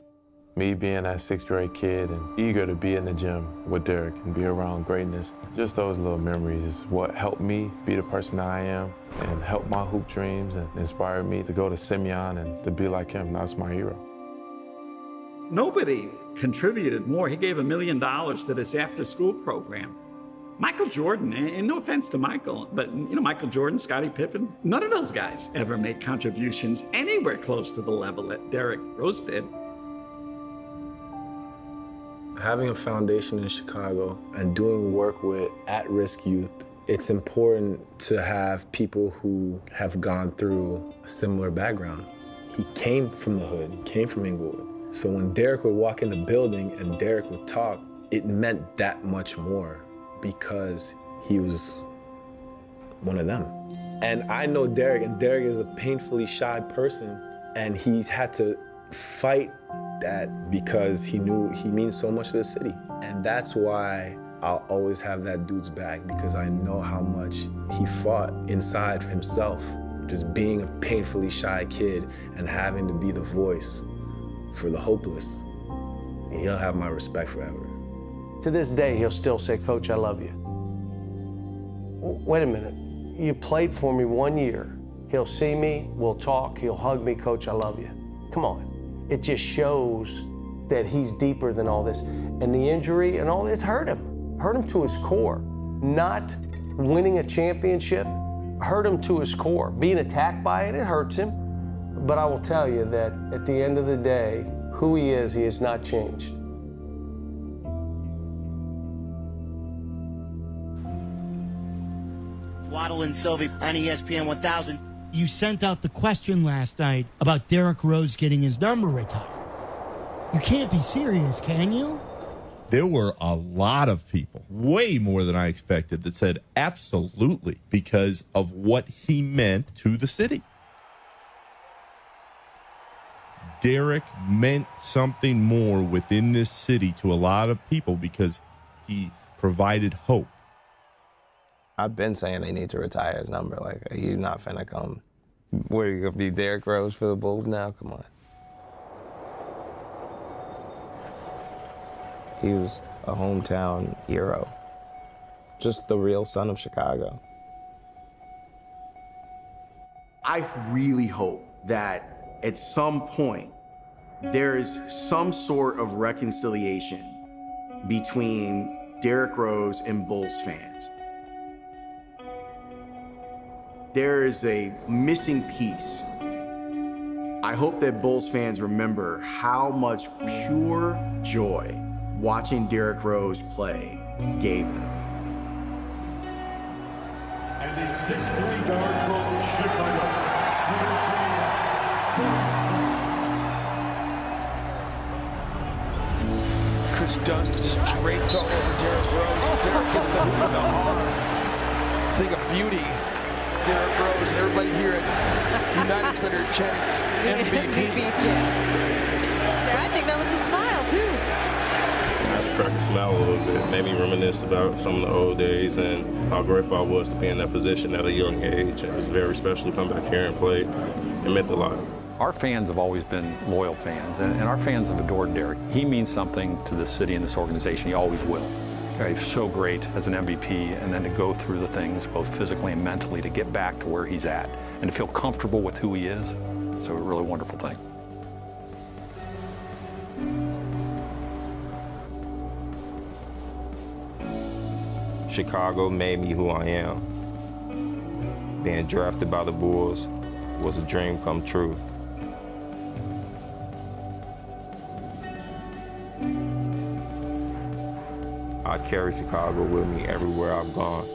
Me being that 6th grade kid and eager to be in the gym with Derrick and be around greatness, just those little memories is what helped me be the person I am and helped my hoop dreams and inspired me to go to Simeon and to be like him. That's my hero. Nobody contributed more. He gave $1 million to this after-school program. Michael Jordan, and no offense to Michael, but Michael Jordan, Scottie Pippen, none of those guys ever made contributions anywhere close to the level that Derrick Rose did. Having a foundation in Chicago and doing work with at-risk youth, it's important to have people who have gone through a similar background. He came from the hood, he came from Inglewood. So when Derrick would walk in the building and Derrick would talk, it meant that much more because he was one of them. And I know Derrick, and Derrick is a painfully shy person, and he had to fight that because he knew he means so much to the city. And that's why I'll always have that dude's back, because I know how much he fought inside himself, just being a painfully shy kid and having to be the voice for the hopeless. And he'll have my respect forever. To this day, he'll still say, "Coach, I love you." Wait a minute, you played for me 1 year. He'll see me, we'll talk, he'll hug me, "Coach, I love you." Come on. It just shows that he's deeper than all this. And the injury and all this hurt him to his core. Not winning a championship hurt him to his core. Being attacked by it hurts him. But I will tell you that at the end of the day, who he has not changed. Waddle and Sylvie on ESPN 1000. You sent out the question last night about Derrick Rose getting his number retired. You can't be serious, can you? There were a lot of people, way more than I expected, that said absolutely because of what he meant to the city. Derrick meant something more within this city to a lot of people because he provided hope. I've been saying they need to retire his number. Like, he's not finna come. Where are you gonna be, Derrick Rose for the Bulls now? Come on. He was a hometown hero. Just the real son of Chicago. I really hope that at some point there is some sort of reconciliation between Derrick Rose and Bulls fans. There is a missing piece. I hope that Bulls fans remember how much pure joy watching Derrick Rose play gave them. And the 6'3" guard from Chicago. Chris Dunn just draped all over Derrick Rose. Derrick gets the harm. Thing of beauty. Derrick Rose and everybody here at United Center chanting MVP. Yeah, I think that was a smile too. I cracked a smile a little bit, made me reminisce about some of the old days and how grateful I was to be in that position at a young age. It was very special to come back here and play. It meant a lot. Our fans have always been loyal fans, and our fans have adored Derrick. He means something to this city and this organization. He always will. He's so great as an MVP, and then to go through the things, both physically and mentally, to get back to where he's at, and to feel comfortable with who he is. It's a really wonderful thing. Chicago made me who I am. Being drafted by the Bulls was a dream come true. I carry Chicago with me everywhere I've gone.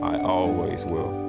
I always will.